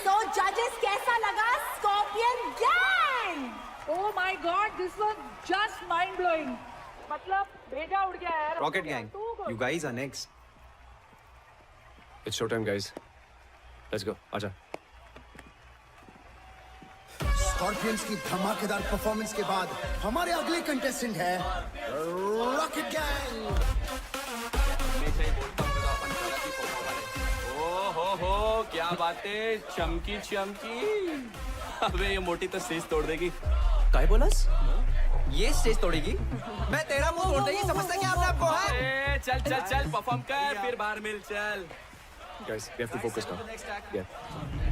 तो जजेस कैसा लगा scorpion gang? Oh my God, this was just mind blowing. मतलब भेजा उड़ गया यार। Rocket gang, you guys are next. It's showtime, guys. Let's go. आजा। स्कॉर्पियंस की धमाकेदार परफॉर्मेंस के बाद हमारे अगले कंटेस्टेंट है रॉकेट गैंग। हो क्या बातें, चमकी चमकी। अबे ये मोटी तो सीज तोड़ देगी। काय बोलास? ये स्टेज तोड़ेगी? मैं तेरा मुंह तोड़ देगी, समझता क्या आपने आपको है? चल चल चल परफॉर्म कर फिर बाहर मिल चल. Guys, we have to focus now.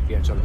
Yeah, चलो.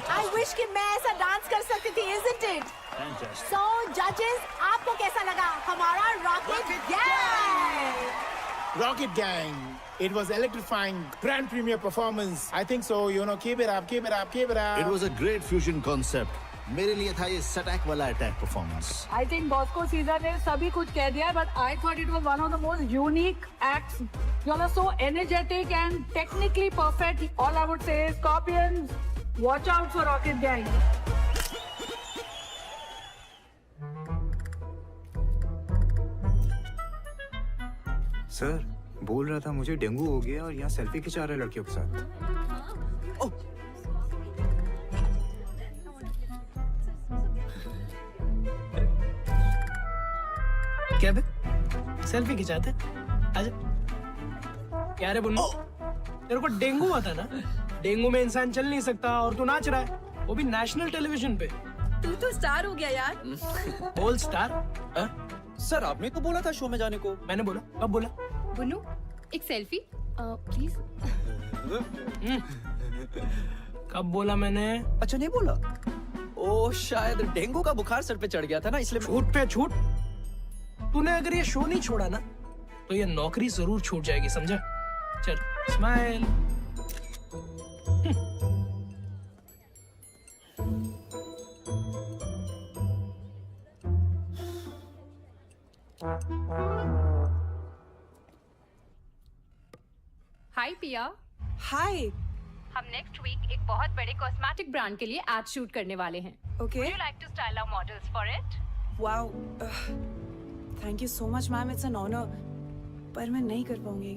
I wish कि मैं ऐसा डांस कर सकती थी, isn't it? So judges, आपको कैसा लगा हमारा Rocket Gang? Rocket Gang. It was electrifying, grand premiere performance. I think so. You know, keep it up, keep it up, keep it up. It was a great fusion concept. मेरे लिए था ये सटैक वाला attack performance. I think Bosco Caesar ने सभी कुछ कह दिया, but I thought it was one of the most unique acts. You all are so energetic and technically perfect. All I would say is, Scorpions, watch out for Rocket Gang. Sir बोल रहा था मुझे dengue हो गया और यहाँ selfie खिंचा रहे लड़कियों के साथ. ओह, क्या बे? सेल्फी खिंचाते? आजा. क्या रे बुन्नू? तेरे को डेंगू हुआ था ना? डेंगू में इंसान चल नहीं सकता और तू नाच रहा है, वो भी नेशनल टेलीविजन पे. तू तो स्टार हो गया यार. बोल स्टार. सर आपने तो बोला था शो में जाने को. मैंने बोला. कब बोला? बुन्नू, एक सेल्फी प्लीज. कब बोला मैंने? अच्छा नहीं बोला. ओ शायद डेंगू का बुखार सर पे चढ़ गया था ना, इसलिए. छूट पे छूट. तूने अगर ये शो नहीं छोड़ा ना तो ये नौकरी जरूर छूट जाएगी, समझा? चल स्माइल. हाय पिया. हाय. हम नेक्स्ट वीक एक बहुत बड़े कॉस्मेटिक ब्रांड के लिए एड शूट करने वाले हैं. Okay. Would you like to style our models for it? Wow. Thank you so much, ma'am. It's an honor. पर मैं नहीं कर पाऊंगी.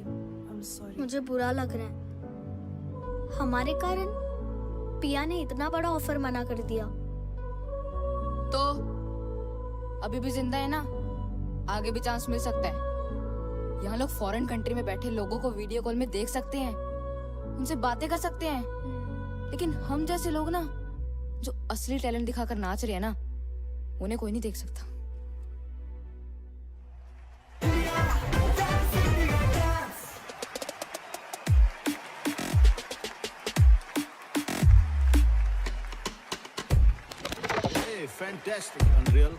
I'm sorry. मुझे बुरा लग रहा है. हमारे कारण पिया ने इतना बड़ा ऑफर मना कर दिया. तो अभी भी जिंदा है ना, आगे भी चांस मिल सकता है. यहाँ लोग फॉरेन कंट्री में बैठे लोगों को वीडियो कॉल में देख सकते हैं, उनसे बातें कर सकते हैं. लेकिन हम जैसे लोग ना, जो असली टैलेंट दिखाकर नाच रहे हैं ना, उन्हें कोई नहीं देख सकता. Hey, fantastic, Unreal.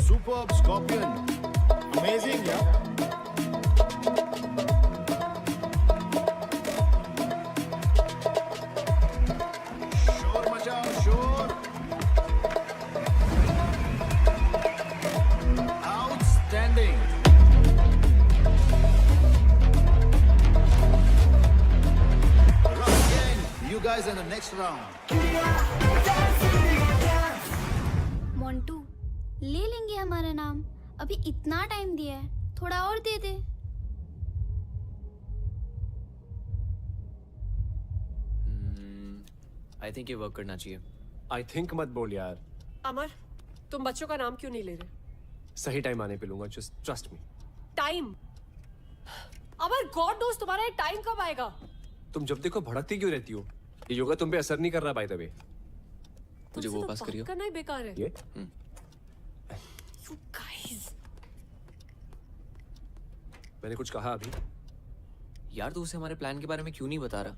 Superb, Scorpion. Amazing, yeah. शोर मचाओ, शोर. Outstanding. Rocket Gang, you guys in the next round. Montu, ले लेंगे हमारा नाम. अभी इतना टाइम दिया है, थोड़ा और दे दे। आई थिंक ये वर्क करना चाहिए। आई थिंक मत बोल यार। अमर, तुम बच्चों का नाम क्यों नहीं ले रहे? सही टाइम आने पे लूंगा, जस्ट ट्रस्ट मी। टाइम? अमर, गॉड नोस तुम्हारा ये टाइम कब आएगा? तुम जब देखो भड़कती क्यों रहती हो? ये योगा तुम पे असर नहीं कर रहा बाय द वे। मुझे वो पास करियो। करना ही बेकार है। ये You guys. मैंने कुछ कहा अभी? यार तू उसे हमारे प्लान के बारे में क्यों नहीं बता रहा?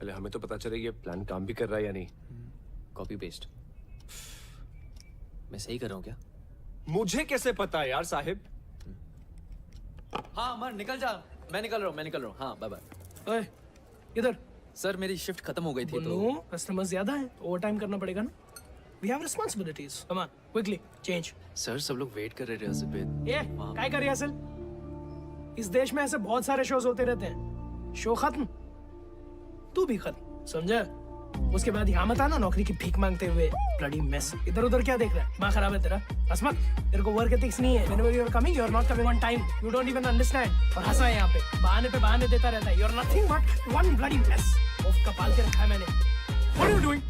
पहले हमें तो पता चले ये प्लान काम भी कर रहा है या नहीं। Copy paste. मैं सही कर रहा हूँ क्या? मुझे कैसे पता यार साहिब? हाँ अमर निकल जा। मैं निकल रहा हूँ। हाँ बाय बाय। ओए, इधर। सर मेरी शिफ्ट खत्म हो गई थी तो कस्टमर ज्यादा है, ओवर टाइम करना पड़ेगा ना। We have responsibilities. Come on, quickly change. Sir सब लोग वेट कर रहे हैं पे। ये काय कर रही है असल? इस देश में ऐसे बहुत सारे शोज होते रहते हैं। शो खत्म, तू भी खत्म, समझा? उसके बाद यहाँ मत आना नौकरी की भीख मांगते हुए। Bloody mess. इधर उधर क्या देख रहा है? दिमाग खराब है तेरा? असमत, तेरे को वर्क एथिक्स नहीं है। Whenever you are coming, you are not coming on time. You don't even understand. और हंसा है यहाँ पे, बहाने पे बहाने देता रहता है। You are nothing but one bloody mess. उफ, कपाल के रखा है मैंने। What are you doing?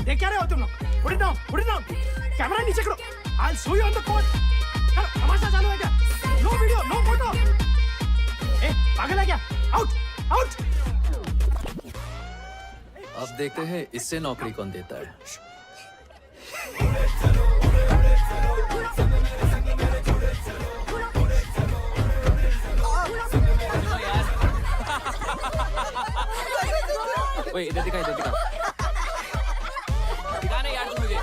देख क्या रहे हो तुम लोग? Put it down, put it down. Camera नीचे करो. I'll show you on the court. चलो, तमाशा चालू है क्या? No video, no photo. ए, पागल है क्या? Out, out. अब देखते हैं इससे नौकरी कौन देता है। ओए इधर दिखा दिखाना यार तू मुझे।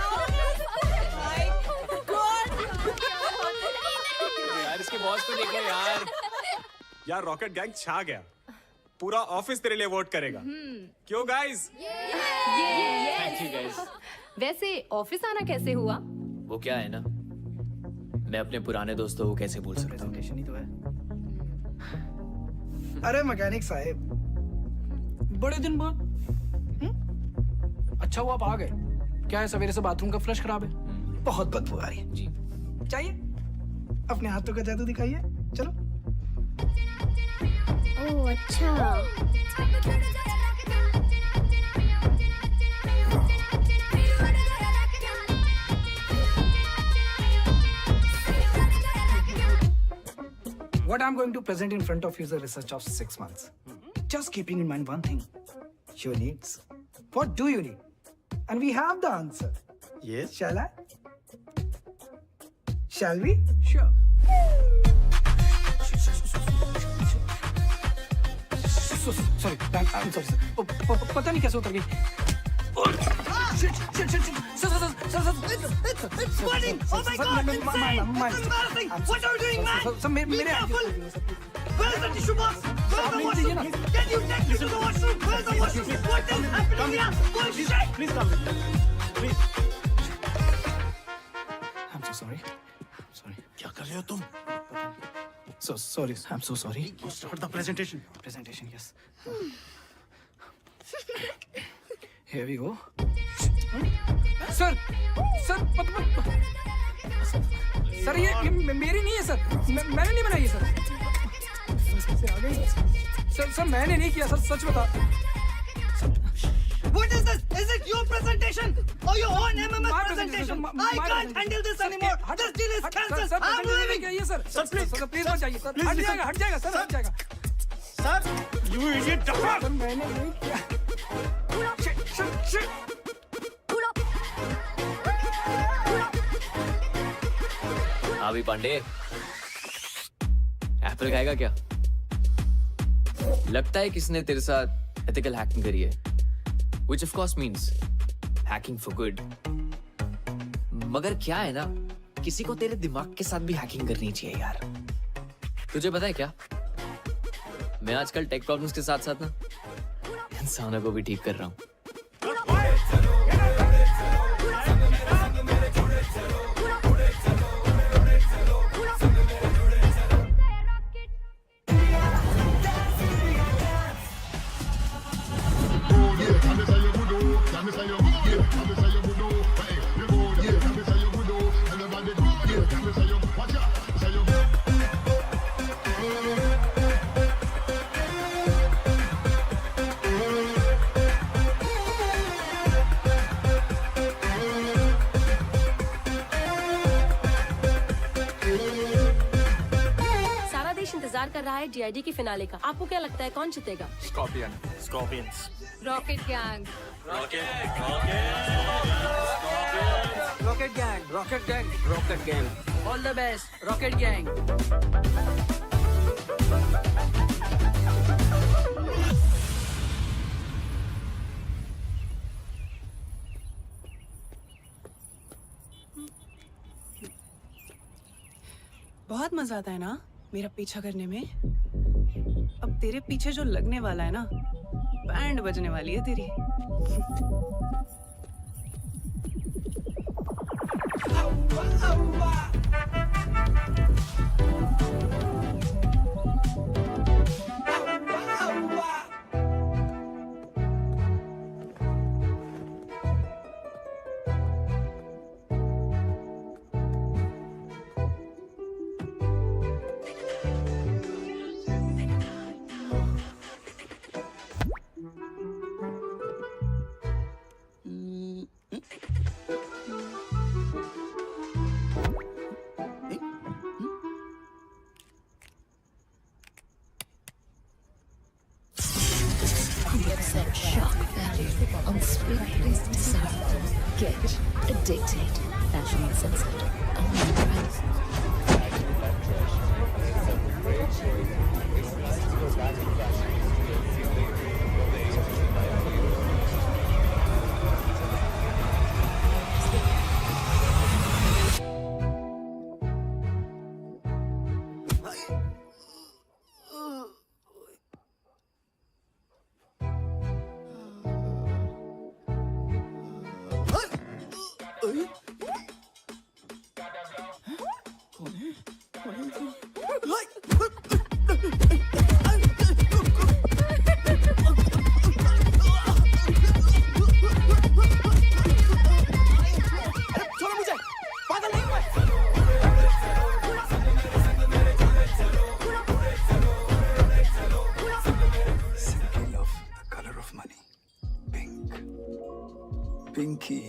यार इसके बॉस को देखो यार। यार रॉकेट गैंग छा गया, पूरा ऑफिस तेरे लिए वोट करेगा। क्यों गाइस? Thank you guys. वैसे ऑफिस आना कैसे हुआ? वो क्या है ना, मैं अपने पुराने दोस्तों को कैसे भूल सकता हूँ। ही तो है। अरे मैकेनिक साहब, बड़े दिन बाद। अच्छा हुआ आप आ गए। क्या है, सवेरे से बाथरूम का फ्लश खराब है, बहुत बदबू आ रही है। जी चाहिए अपने हाथों का जादू दिखाइए। चलो। ओह अच्छा। What I'm going to present in front of you is a research of 6 months. Just keeping in mind one thing. Your needs. What do you need? And we have the answer. Yes. Shall I? Shall we? Sure. Sorry, I'm sorry, sir. पता नहीं कैसे उतर गई. Shit. Sir. It's flooding! Oh my God! Insane! What's the matter thing? What are you doing, man? Be careful! Where's the tissue box? Where's the washroom? Can you take me to the washroom? Where's the washroom? What is happening here? Oh shit! Please come. Please. I'm so sorry. क्या कर रहे हो तुम? So sorry. I'm so sorry. Start the presentation. Presentation, yes. Here we go. Sir sir ये मेरी नहीं है sir, मैंने नहीं बनाई है सर। सर मैंने नहीं किया सर, सच बता। What is this? Is it your presentation or your own MMS presentation? I can't handle this anymore. This deal is cancelled. I'm leaving. Sir please मत जाइए सर, हट जाएगा सर, हट जाएगा सर। You idiot! सर मैंने नहीं किया। अभी पांडे एप्पल खाएगा क्या? लगता है किसने तेरे साथ एथिकल हैकिंग करी है, which of course means hacking for good. मगर क्या है ना, किसी को तेरे दिमाग के साथ भी हैकिंग करनी चाहिए यार। तुझे पता है क्या, मैं आजकल टेक प्रॉब्लम्स के साथ साथ ना इंसानों को भी ठीक कर रहा हूँ। कर रहा है DID के फिनाले का। आपको क्या लगता है कौन जीतेगा? Scorpions. Rocket gang. Rocket gang all the best rocket gang. बहुत मजा आता है ना मेरा पीछा करने में। अब तेरे पीछे जो लगने वाला है ना, बैंड बजने वाली है तेरी। Shock value, unspeakable sound. Get addicted. Fashion Uncensored. Only price. Pinky,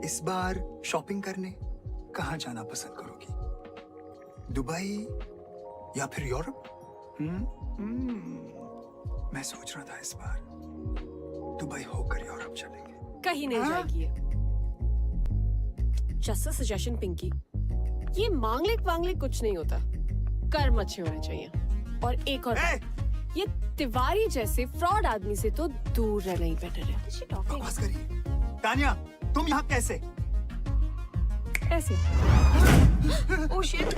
इस बार शॉपिंग करने कहाँ जाना पसंद करोगी? दुबई या फिर यूरोप? मैं सोच रहा था इस बार दुबई होकर यूरोप चलेंगे। कहीं नहीं जाएगी। जस्ट अ सजेशन पिंकी, ये मांगलिक कुछ नहीं होता, कर्म अच्छे होने चाहिए। और एक और बात, ये तिवारी जैसे फ्रॉड आदमी से तो दूर रहना ही बेटर है। बकवास करिए। तानिया, तुम यहाँ कैसे? ऐसे। Oh shit.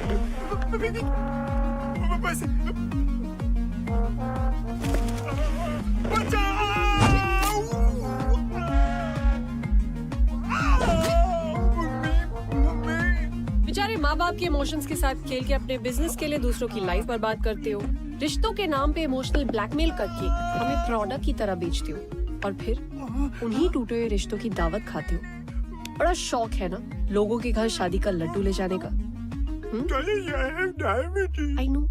बेचारे माँ बाप के इमोशंस के साथ खेल के अपने बिजनेस के लिए दूसरों की लाइफ बर्बाद करते हो। रिश्तों के नाम पे इमोशनल ब्लैकमेल करके हमें प्रोडक्ट की तरह बेचते हो और फिर उन्हीं टूटे हुए रिश्तों की दावत खाते हो। बड़ा शौक है ना लोगों के घर शादी का लड्डू ले जाने का। I know.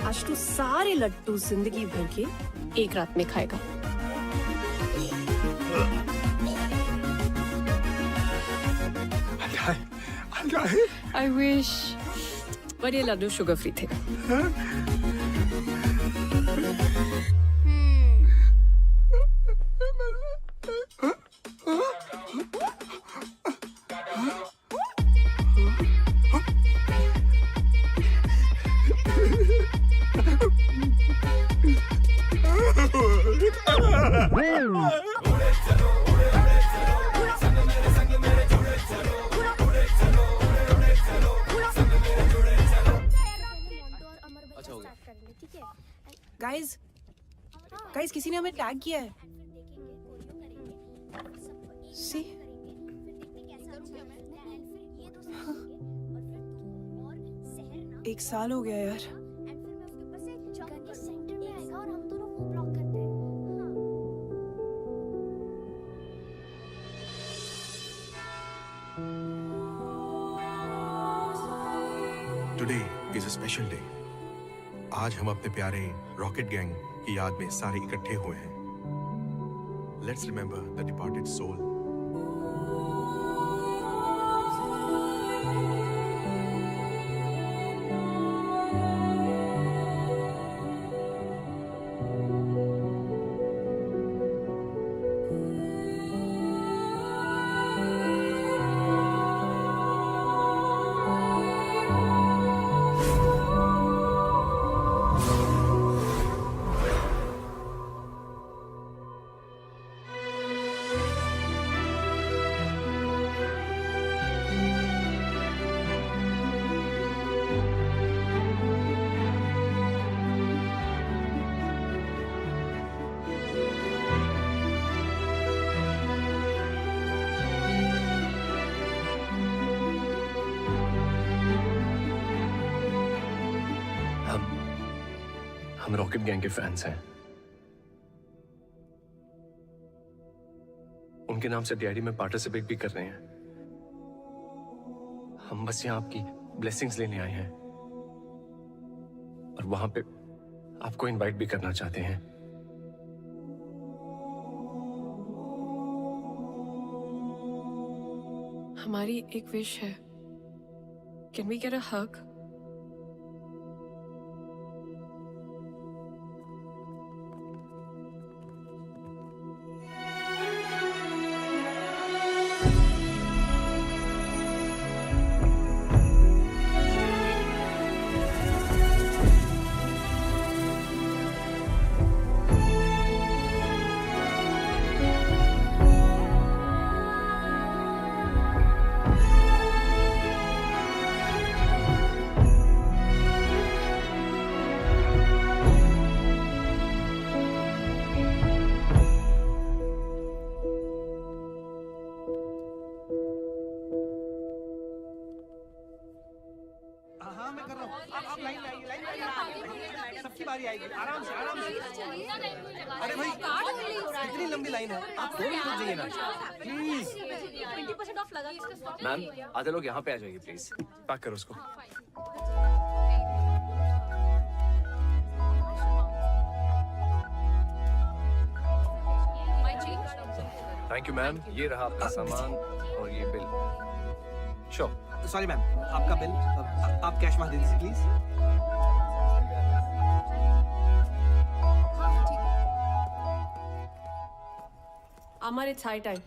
आज तू सारे लड्डू जिंदगी भर के एक रात में खाएगा। आई विश, पर ये लड्डू शुगर फ्री थे। गाइस किसी ने हमें टैग किया है। सी एक साल हो गया यार। Today is a special day. आज हम अपने प्यारे रॉकेट गैंग की याद में सारे इकट्ठे हुए हैं। Let's remember the departed soul. हम रॉकेट गैंग के फैंस हैं। उनके नाम से डीआईडी में पार्टिसिपेट भी कर रहे हैं। हम बस यहाँ आपकी ब्लेसिंग्स लेने आए हैं और वहां पे आपको इनवाइट भी करना चाहते हैं। हमारी एक विश है। कैन वी गेट अ हग? सबकी बारी आएगी। आराम से आराम से। अरे भाई इतनी लंबी लाइन है, आप 2 मिनट रुक जाइए ना प्लीज। 20% ऑफ लगा। मैम आधे लोग यहाँ पे आ जाइए प्लीज। पैक करो उसको। थैंक यू मैम, ये रहा आपका सामान और ये बिल। श्योर। सॉरी मैम, आपका बिल आप कैश में दे दीजिए please. Amar, it's high time.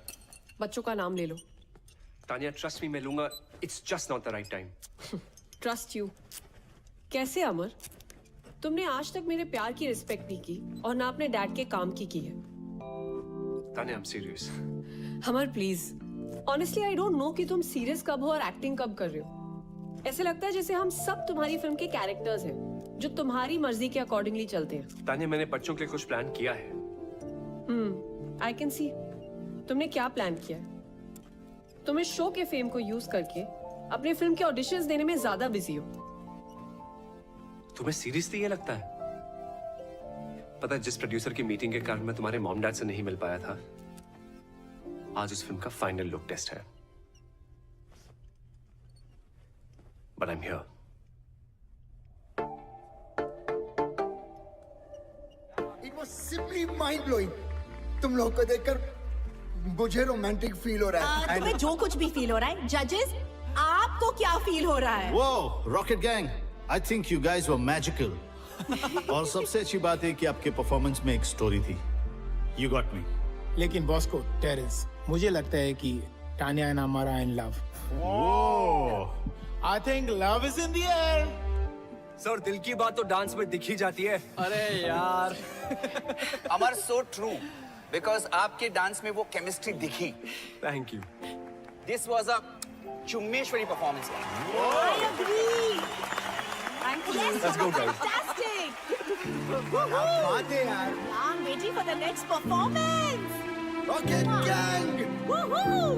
बच्चों का नाम ले लो। तानिया ट्रस्ट मी, मैं लूंगा। It's just not the right time. Trust you? कैसे अमर? तुमने आज तक मेरे प्यार की रिस्पेक्ट नहीं की और ना अपने डैड के काम की है। Tania, I am serious. Amar please, honestly I don't know कि तुम सीरियस कब हो और एक्टिंग कब कर रहे हो। ऐसे लगता है जैसे हम सब तुम्हारी फिल्म के कैरेक्टर्स हैं जो तुम्हारी मर्जी के अकॉर्डिंगली चलते हैं। तानिया, मैंने बच्चों के लिए कुछ प्लान किया है। I can see. तुमने क्या प्लान किया है? तुम इस शो के फेम को यूज करके अपनी फिल्म के ऑडिशंस देने में ज्यादा बिजी हो। तुम्हें सीरियसली ये लगता है? पता है, जिस प्रोड्यूसर की मीटिंग के कारण मैं तुम्हारे मॉम डैड से नहीं मिल पाया था, आज उस फिल्म का फाइनल लुक टेस्ट है। But I am here. It was simply mind blowing. तुम लोग को देखकर मुझे रोमांटिक फील हो रहा है। तुम्हें जो कुछ भी फील हो रहा है, जजेस आपको क्या फील हो रहा है? Whoa, Rocket Gang, I think you guys were magical. और सबसे अच्छी बात है कि आपके परफॉर्मेंस में एक स्टोरी थी। You got me. लेकिन बॉस को टेरेंस, मुझे लगता है कि तानिया एंड अमारा in love. I think love is in the air. Sir, दिल की बात तो डांस में दिख ही जाती है। अरे यार अमर, so true. Because आपके डांस में वो केमिस्ट्री दिखी। Thank you. This was a चुम्मेश्वरी performance. I agree. Let's go, guys. Fantastic. बात है यार। I'm waiting for the next performance. Rocket Gang. Woohoo!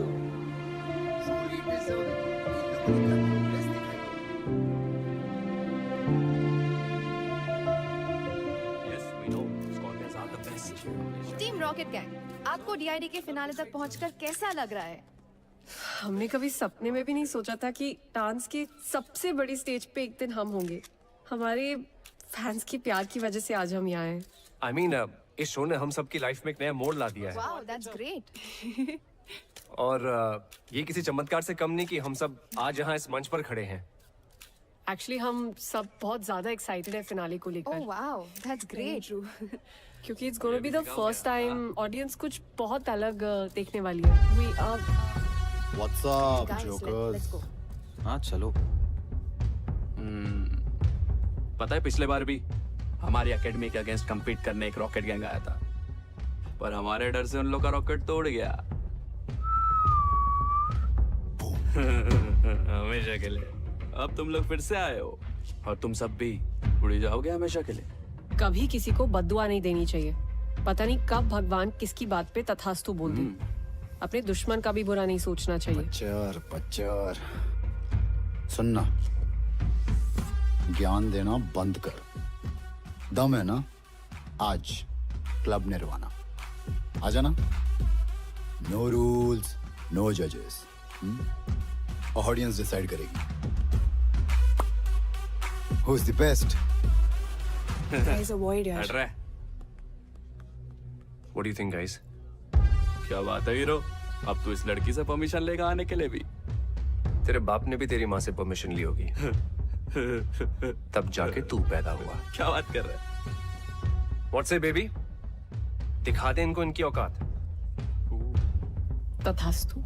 Yes, we know. Scorpions are the best. Team rocket gang, आपको DID के finale तक पहुंचकर कैसा लग रहा है? हमने कभी सपने में भी नहीं सोचा था कि डांस की सबसे बड़ी स्टेज पे एक दिन हम होंगे। हमारे फैंस के प्यार की वजह से आज हम यहाँ हैं। I mean, इस शो ने हम सबकी लाइफ में एक नया मोड़ ला दिया है। Wow, that's great. और ये किसी चमत्कार से कम नहीं कि हम सब आज यहाँ इस मंच पर खड़े हैं। एक्चुअली हम सब बहुत ज्यादा एक्साइटेड है फिनाले को लेकर। Oh wow, that's great. क्योंकि it's gonna be the first time audience कुछ बहुत अलग देखने वाली है। We are What's up, jokers? हाँ चलो। पता है, पिछले बार भी हमारी एकेडमी के अगेंस्ट compete करने एक रॉकेट गैंग आया था, पर हमारे डर से उन लोग का रॉकेट तोड़ गया। हमेशा के लिए। अब तुम लोग फिर से आए हो और तुम सब भी उड़ जाओगे हमेशा के लिए। कभी किसी को बद्दुआ नहीं देनी चाहिए। पता नहीं कब भगवान किसकी बात पे तथास्तु बोल दे। अपने दुश्मन का भी बुरा नहीं सोचना चाहिए। पच्चर सुनना, ज्ञान देना बंद कर। दम है ना, आज क्लब निर्वाणा आ जाना। नो रूल्स, नो जजेस, ऑडियंस डिसाइड करेगी who is the best. Guys, avoid यार। हट रहा है। What do you think, guys? क्या बात है हीरो, अब तू इस लड़की से परमिशन लेकर आने के लिए भी? तेरे बाप ने भी तेरी माँ से परमिशन ली होगी। तब जाके तू पैदा हुआ। क्या बात कर रहा है? What say, baby? दिखा दे इनको इनकी औकात। तथास्तु।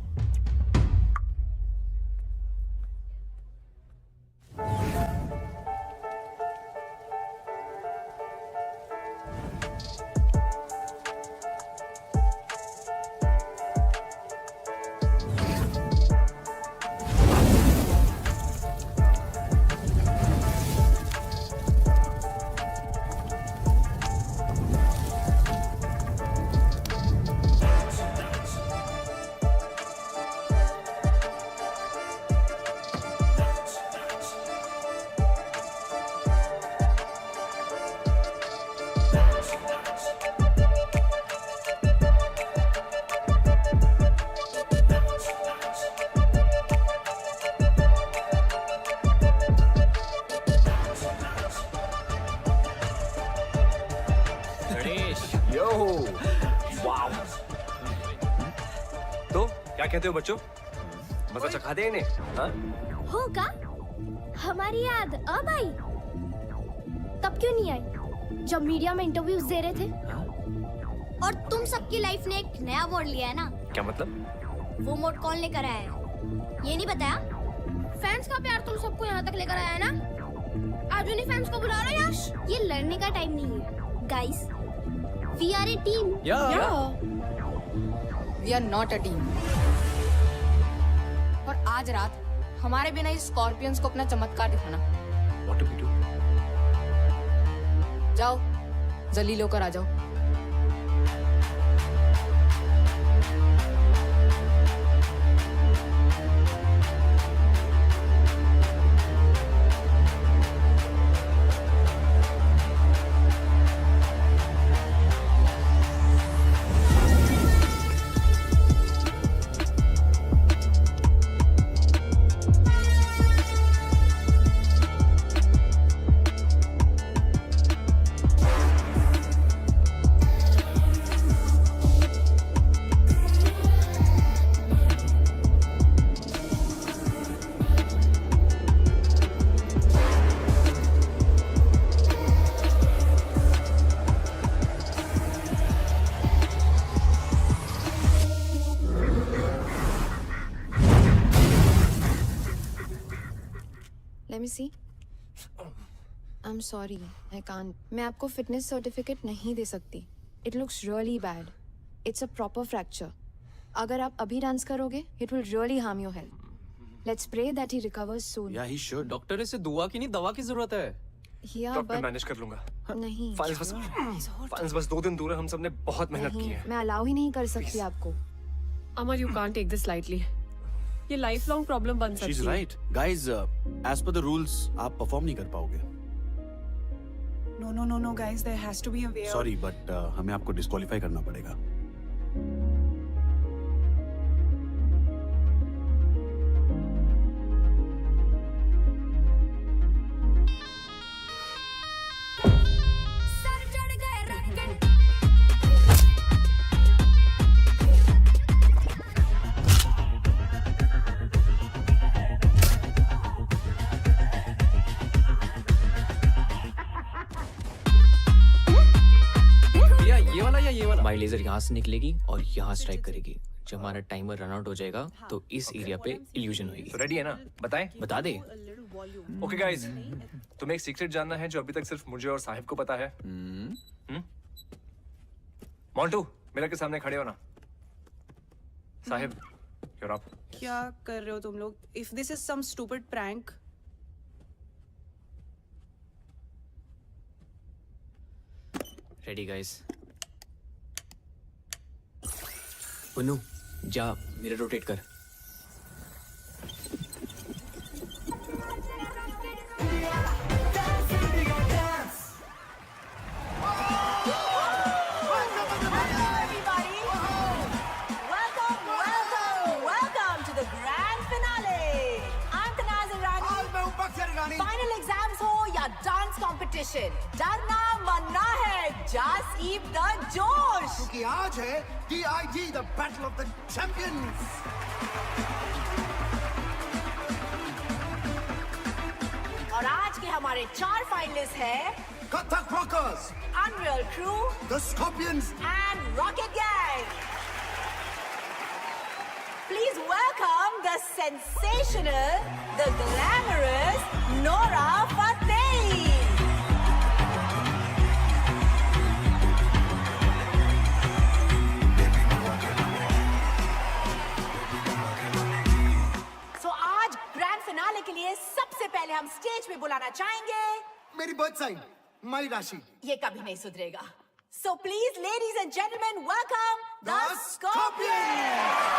क्या कहते हो बच्चों, मजा चखा दे इन्हें? हाँ? होगा हमारी याद अब आई, तब क्यों नहीं आई जब मीडिया में इंटरव्यूज दे रहे थे? और तुम सबकी लाइफ ने एक नया मोड़ लिया है ना? क्या मतलब? वो मोड़ कौन लेकर आया है ये नहीं बताया? फैंस का प्यार तुम सबको यहाँ तक लेकर आया है ना? आज उन्हीं फैंस को बुला रहे हो यश? ये लड़ने का टाइम नहीं है guys, we are a team. We are not a team. और आज रात हमारे बिना इस स्कॉर्पियंस को अपना चमत्कार दिखाना। What do we do? जाओ जलील होकर आ जाओ। me see. I'm sorry, I can't. मैं आपको fitness certificate नहीं दे सकती. It looks really bad. It's a proper fracture. अगर आप अभी डांस करोगे, it will really harm your health. Let's pray that he recovers soon. Yeah, he should. Doctor इसे दुआ की नहीं दवा की जरूरत है। Yeah, डॉक्टर but मैनेज कर लूंगा। नहीं। फाइल्स बस 2 दिन दूर है, हम सबने बहुत मेहनत की नहीं, है। मैं अलाउ ही नहीं कर सकती आपको। Amar, you can't take this lightly. ये लाइफ लॉन्ग प्रॉब्लम बन सकती है। She's right. Guys, as per the rules, आप परफॉर्म नहीं कर पाओगे। No, guys, there has to be a way out. Sorry, but हमें आपको डिस्क्वालीफाई करना पड़ेगा। हमारी लेजर यहाँ से निकलेगी और यहाँ स्ट्राइक करेगी। जब हमारा टाइमर रन आउट हो जाएगा तो इस एरिया पे इल्यूजन होगी। रेडी है ना? बताएं? बता दे। ओके गाइस, तुम्हें एक सीक्रेट जानना है जो अभी तक सिर्फ मुझे और साहिब को पता है। मोंटू, मिरर के सामने खड़े हो ना। Sahib, you're up. क्या कर रहे हो तुम लोग? If this is some stupid prank. Ready guys. Punnu, जा मिरर रोटेट कर। Welcome to the grand finale. I'm Tanaz Irani. Final exams हो या डांस कंपटीशन, डरना मरना है, just keep the जोश। क्योंकि आज है DID, the Battle of the Champions. और आज के हमारे 4 फाइनलिस्ट हैं Kathak Rockers, Unreal Crew, the Scorpions, and Rocket Gang. Please welcome the sensational, the glamorous Nora Fateh. So आज ग्रैंड फिनाले के लिए सबसे पहले हम स्टेज पे बुलाना चाहेंगे मेरी बर्थ साइड, माई राशि। ये कभी नहीं सुधरेगा। So please, ladies and gentlemen, welcome the Scorpions.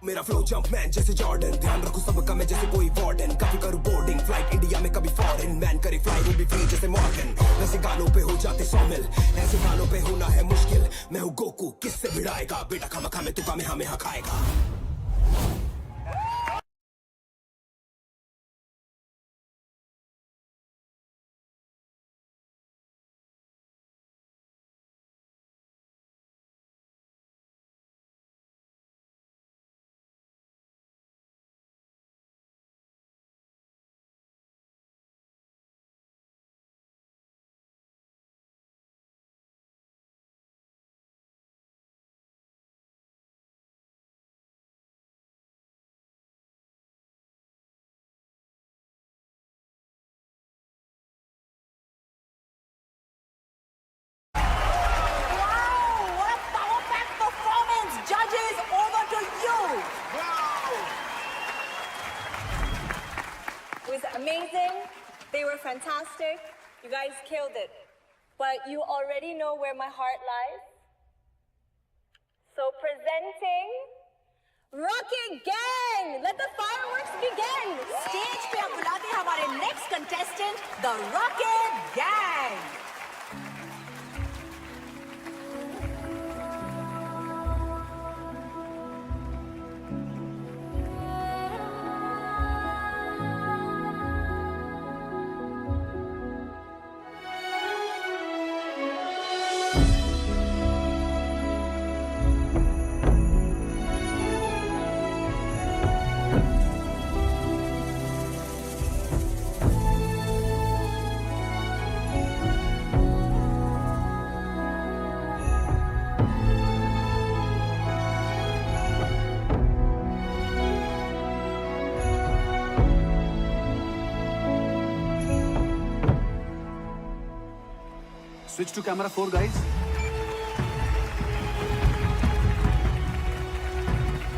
मेरा फ्लो जंप मैन जैसे जॉर्डन, ध्यान रखूं सबका मैं जैसे कोई वार्डन। कभी करूं बोर्डिंग फ्लाइट इंडिया में, कभी फॉरेन मैन करे फ्लाई वो भी फ्री जैसे मॉर्गन। वैसे गानों पे हो जाते 100 मिल, ऐसे गानों पे होना है मुश्किल। मैं हूं गोकू, किससे भिड़ाएगा बेटा, खामा में तुका में हमें खाएगा। Judges, over to you. It was amazing. They were fantastic. You guys killed it. But you already know where my heart lies. So presenting Rocket Gang. Let the fireworks begin. Stage पे हम बुलाते हैं हमारे next contestant, the Rocket Gang. Switch to camera 4, guys.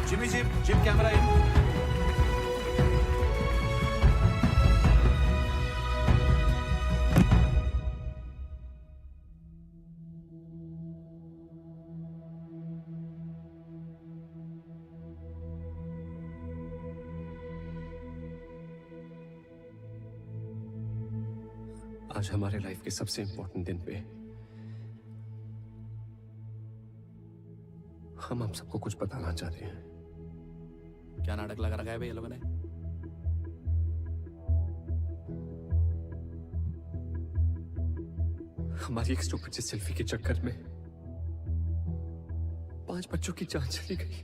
Jimmy Jim camera in. आज हमारे life के सबसे important दिन पे हम आप सबको कुछ बताना चाहते हैं। क्या नाटक लगा रखा है भाई ये लोगों ने? हमारी एक स्टूपिड सी सेल्फी के चक्कर में 5 बच्चों की जान चली गई।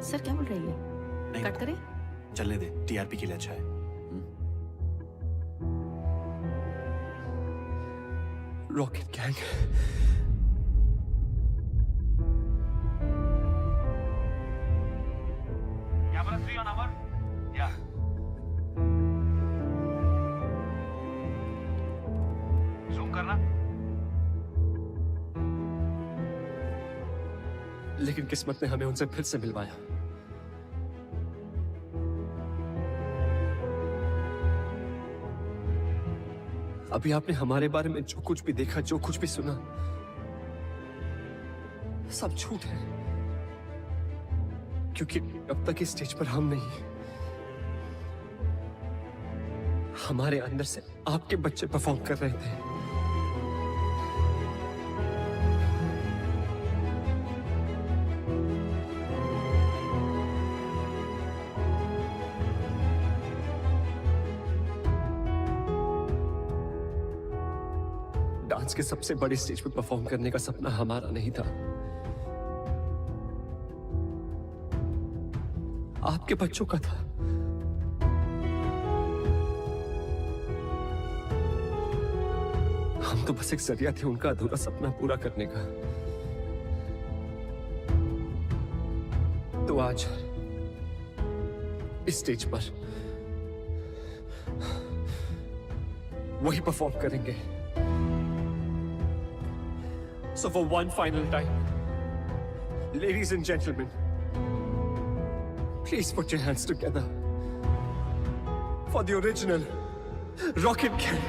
सर क्या बोल रही है? कट करें? चलने दे, टीआरपी के लिए अच्छा है। Rocket gang Camera 3 on Amar. Yeah. Zoom करना. लेकिन किस्मत ने हमें उनसे फिर से मिलवाया। अभी आपने हमारे बारे में जो कुछ भी देखा, जो कुछ भी सुना, सब झूठ है। क्योंकि अब तक इस स्टेज पर हम नहीं, हमारे अंदर से आपके बच्चे परफॉर्म कर रहे थे। डांस के सबसे बड़े स्टेज पर परफॉर्म करने का सपना हमारा नहीं था, आपके बच्चों का था। हम तो बस एक जरिया थे उनका अधूरा सपना पूरा करने का। तो आज इस स्टेज पर वही परफॉर्म करेंगे। So for one final time, ladies and gentlemen, please put your hands together for the original Rocket Gang.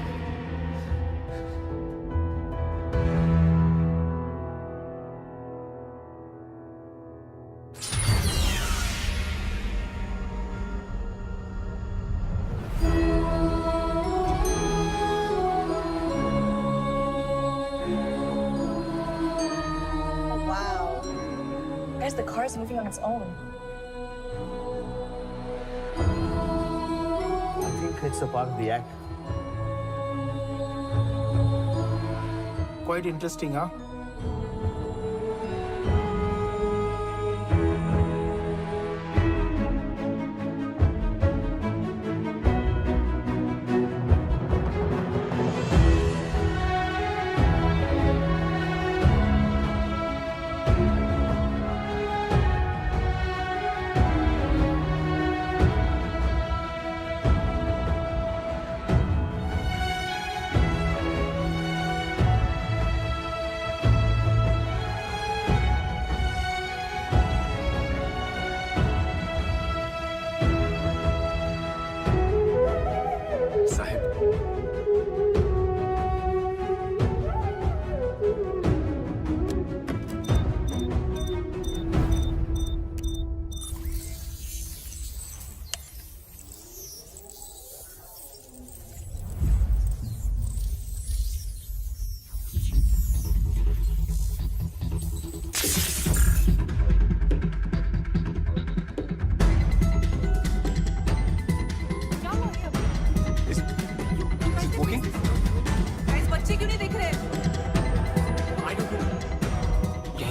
The car is moving on its own. I think it's a part of the act. Quite interesting, huh?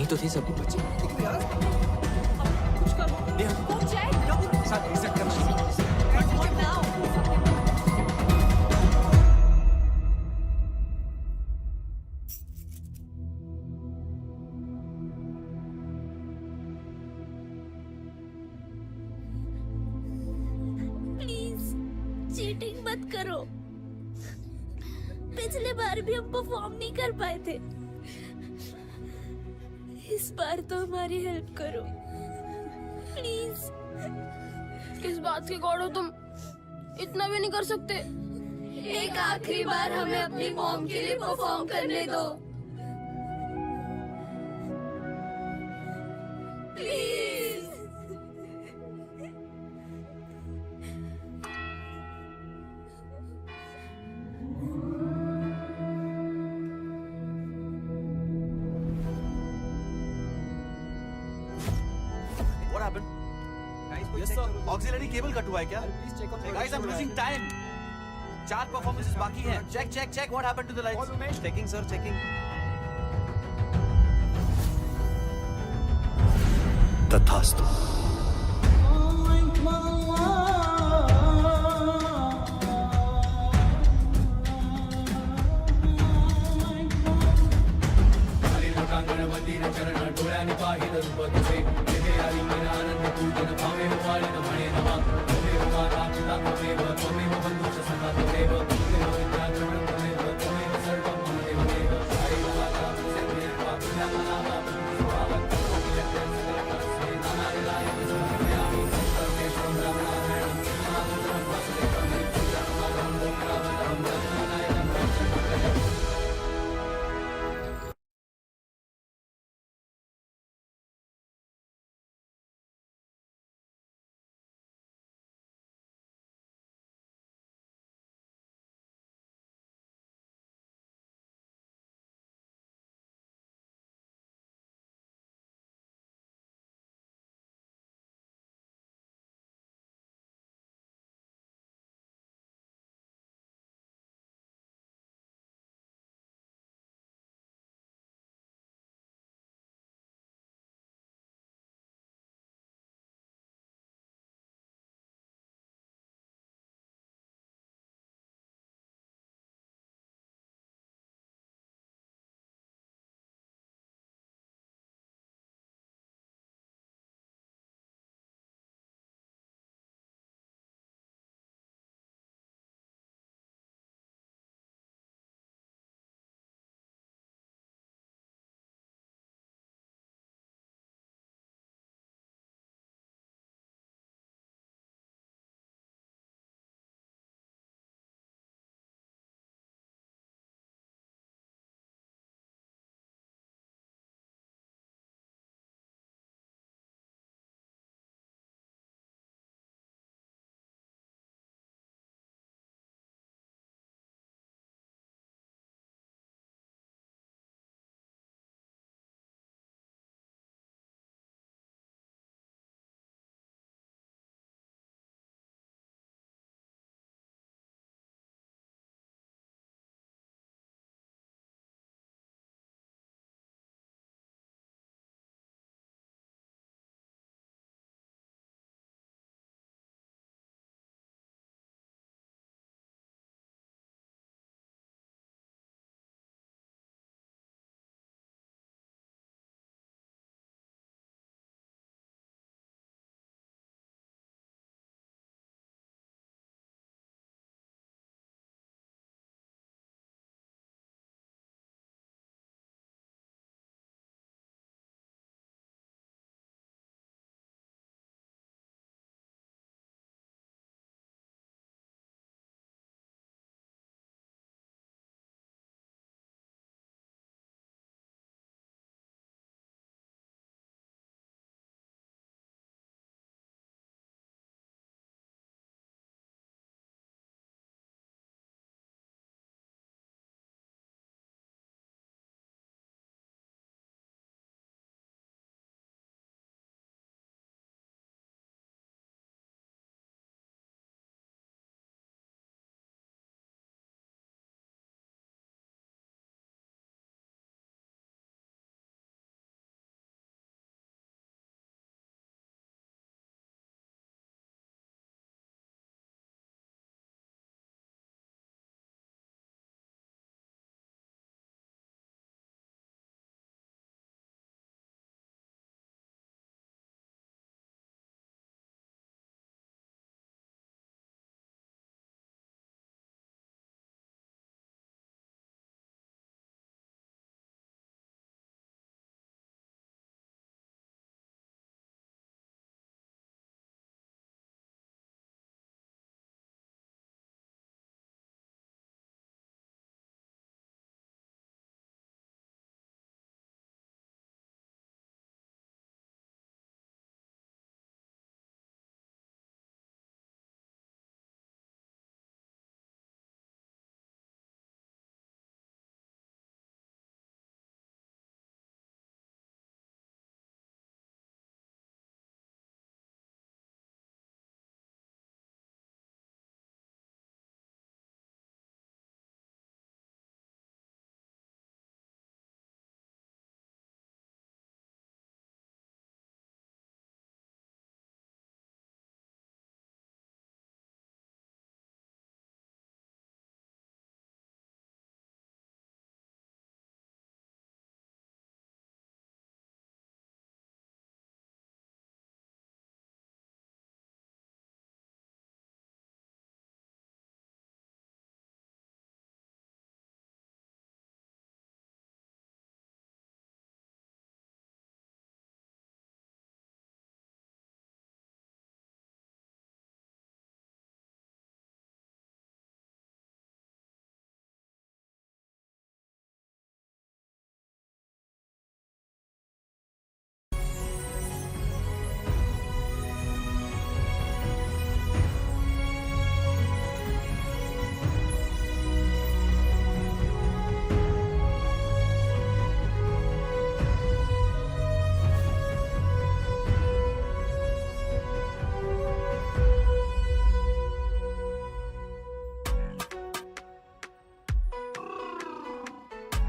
तो थे सब बच्चे। Please cheating मत करो। पिछले बार भी हम perform नहीं कर पाए थे। इस बार तो हमारी हेल्प करो प्लीज। किस बात के गॉड हो तुम? इतना भी नहीं कर सकते। एक आखिरी बार हमें अपनी मॉम के लिए परफॉर्म करने दो please. What happened? Yes sir. Auxiliary cable cut हुआ है क्या? Guys, I'm losing time. 4 performances बाकी हैं. Check. What happened to the lights? Checking sir, checking. तथास्तु।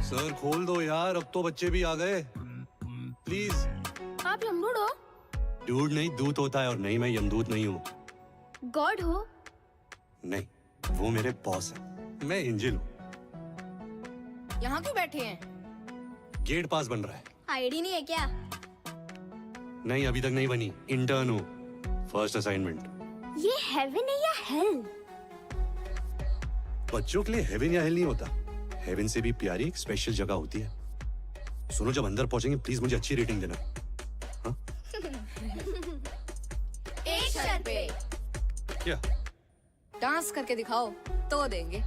सर खोल दो यार, अब तो बच्चे भी आ गए। प्लीज। आप यमदूत हो? डूड नहीं, दूत होता है, और नहीं मैं यमदूत नहीं हूँ। गॉड हो? नहीं, वो मेरे बॉस है, मैं एंजल हूँ। यहाँ क्यों बैठे हैं? गेट पास बन रहा है। आईडी नहीं है क्या? नहीं, अभी तक नहीं बनी, इंटर्न हूँ, फर्स्ट असाइनमेंट। ये हेवन है या हेल? बच्चों के लिए हेवन या हेल नहीं होता, हेवन से भी प्यारी एक स्पेशल जगह होती है। सुनो, जब अंदर पहुंचेंगे प्लीज मुझे अच्छी रेटिंग देना। हाँ? एक शर्त पे। क्या? डांस करके दिखाओ तो देंगे।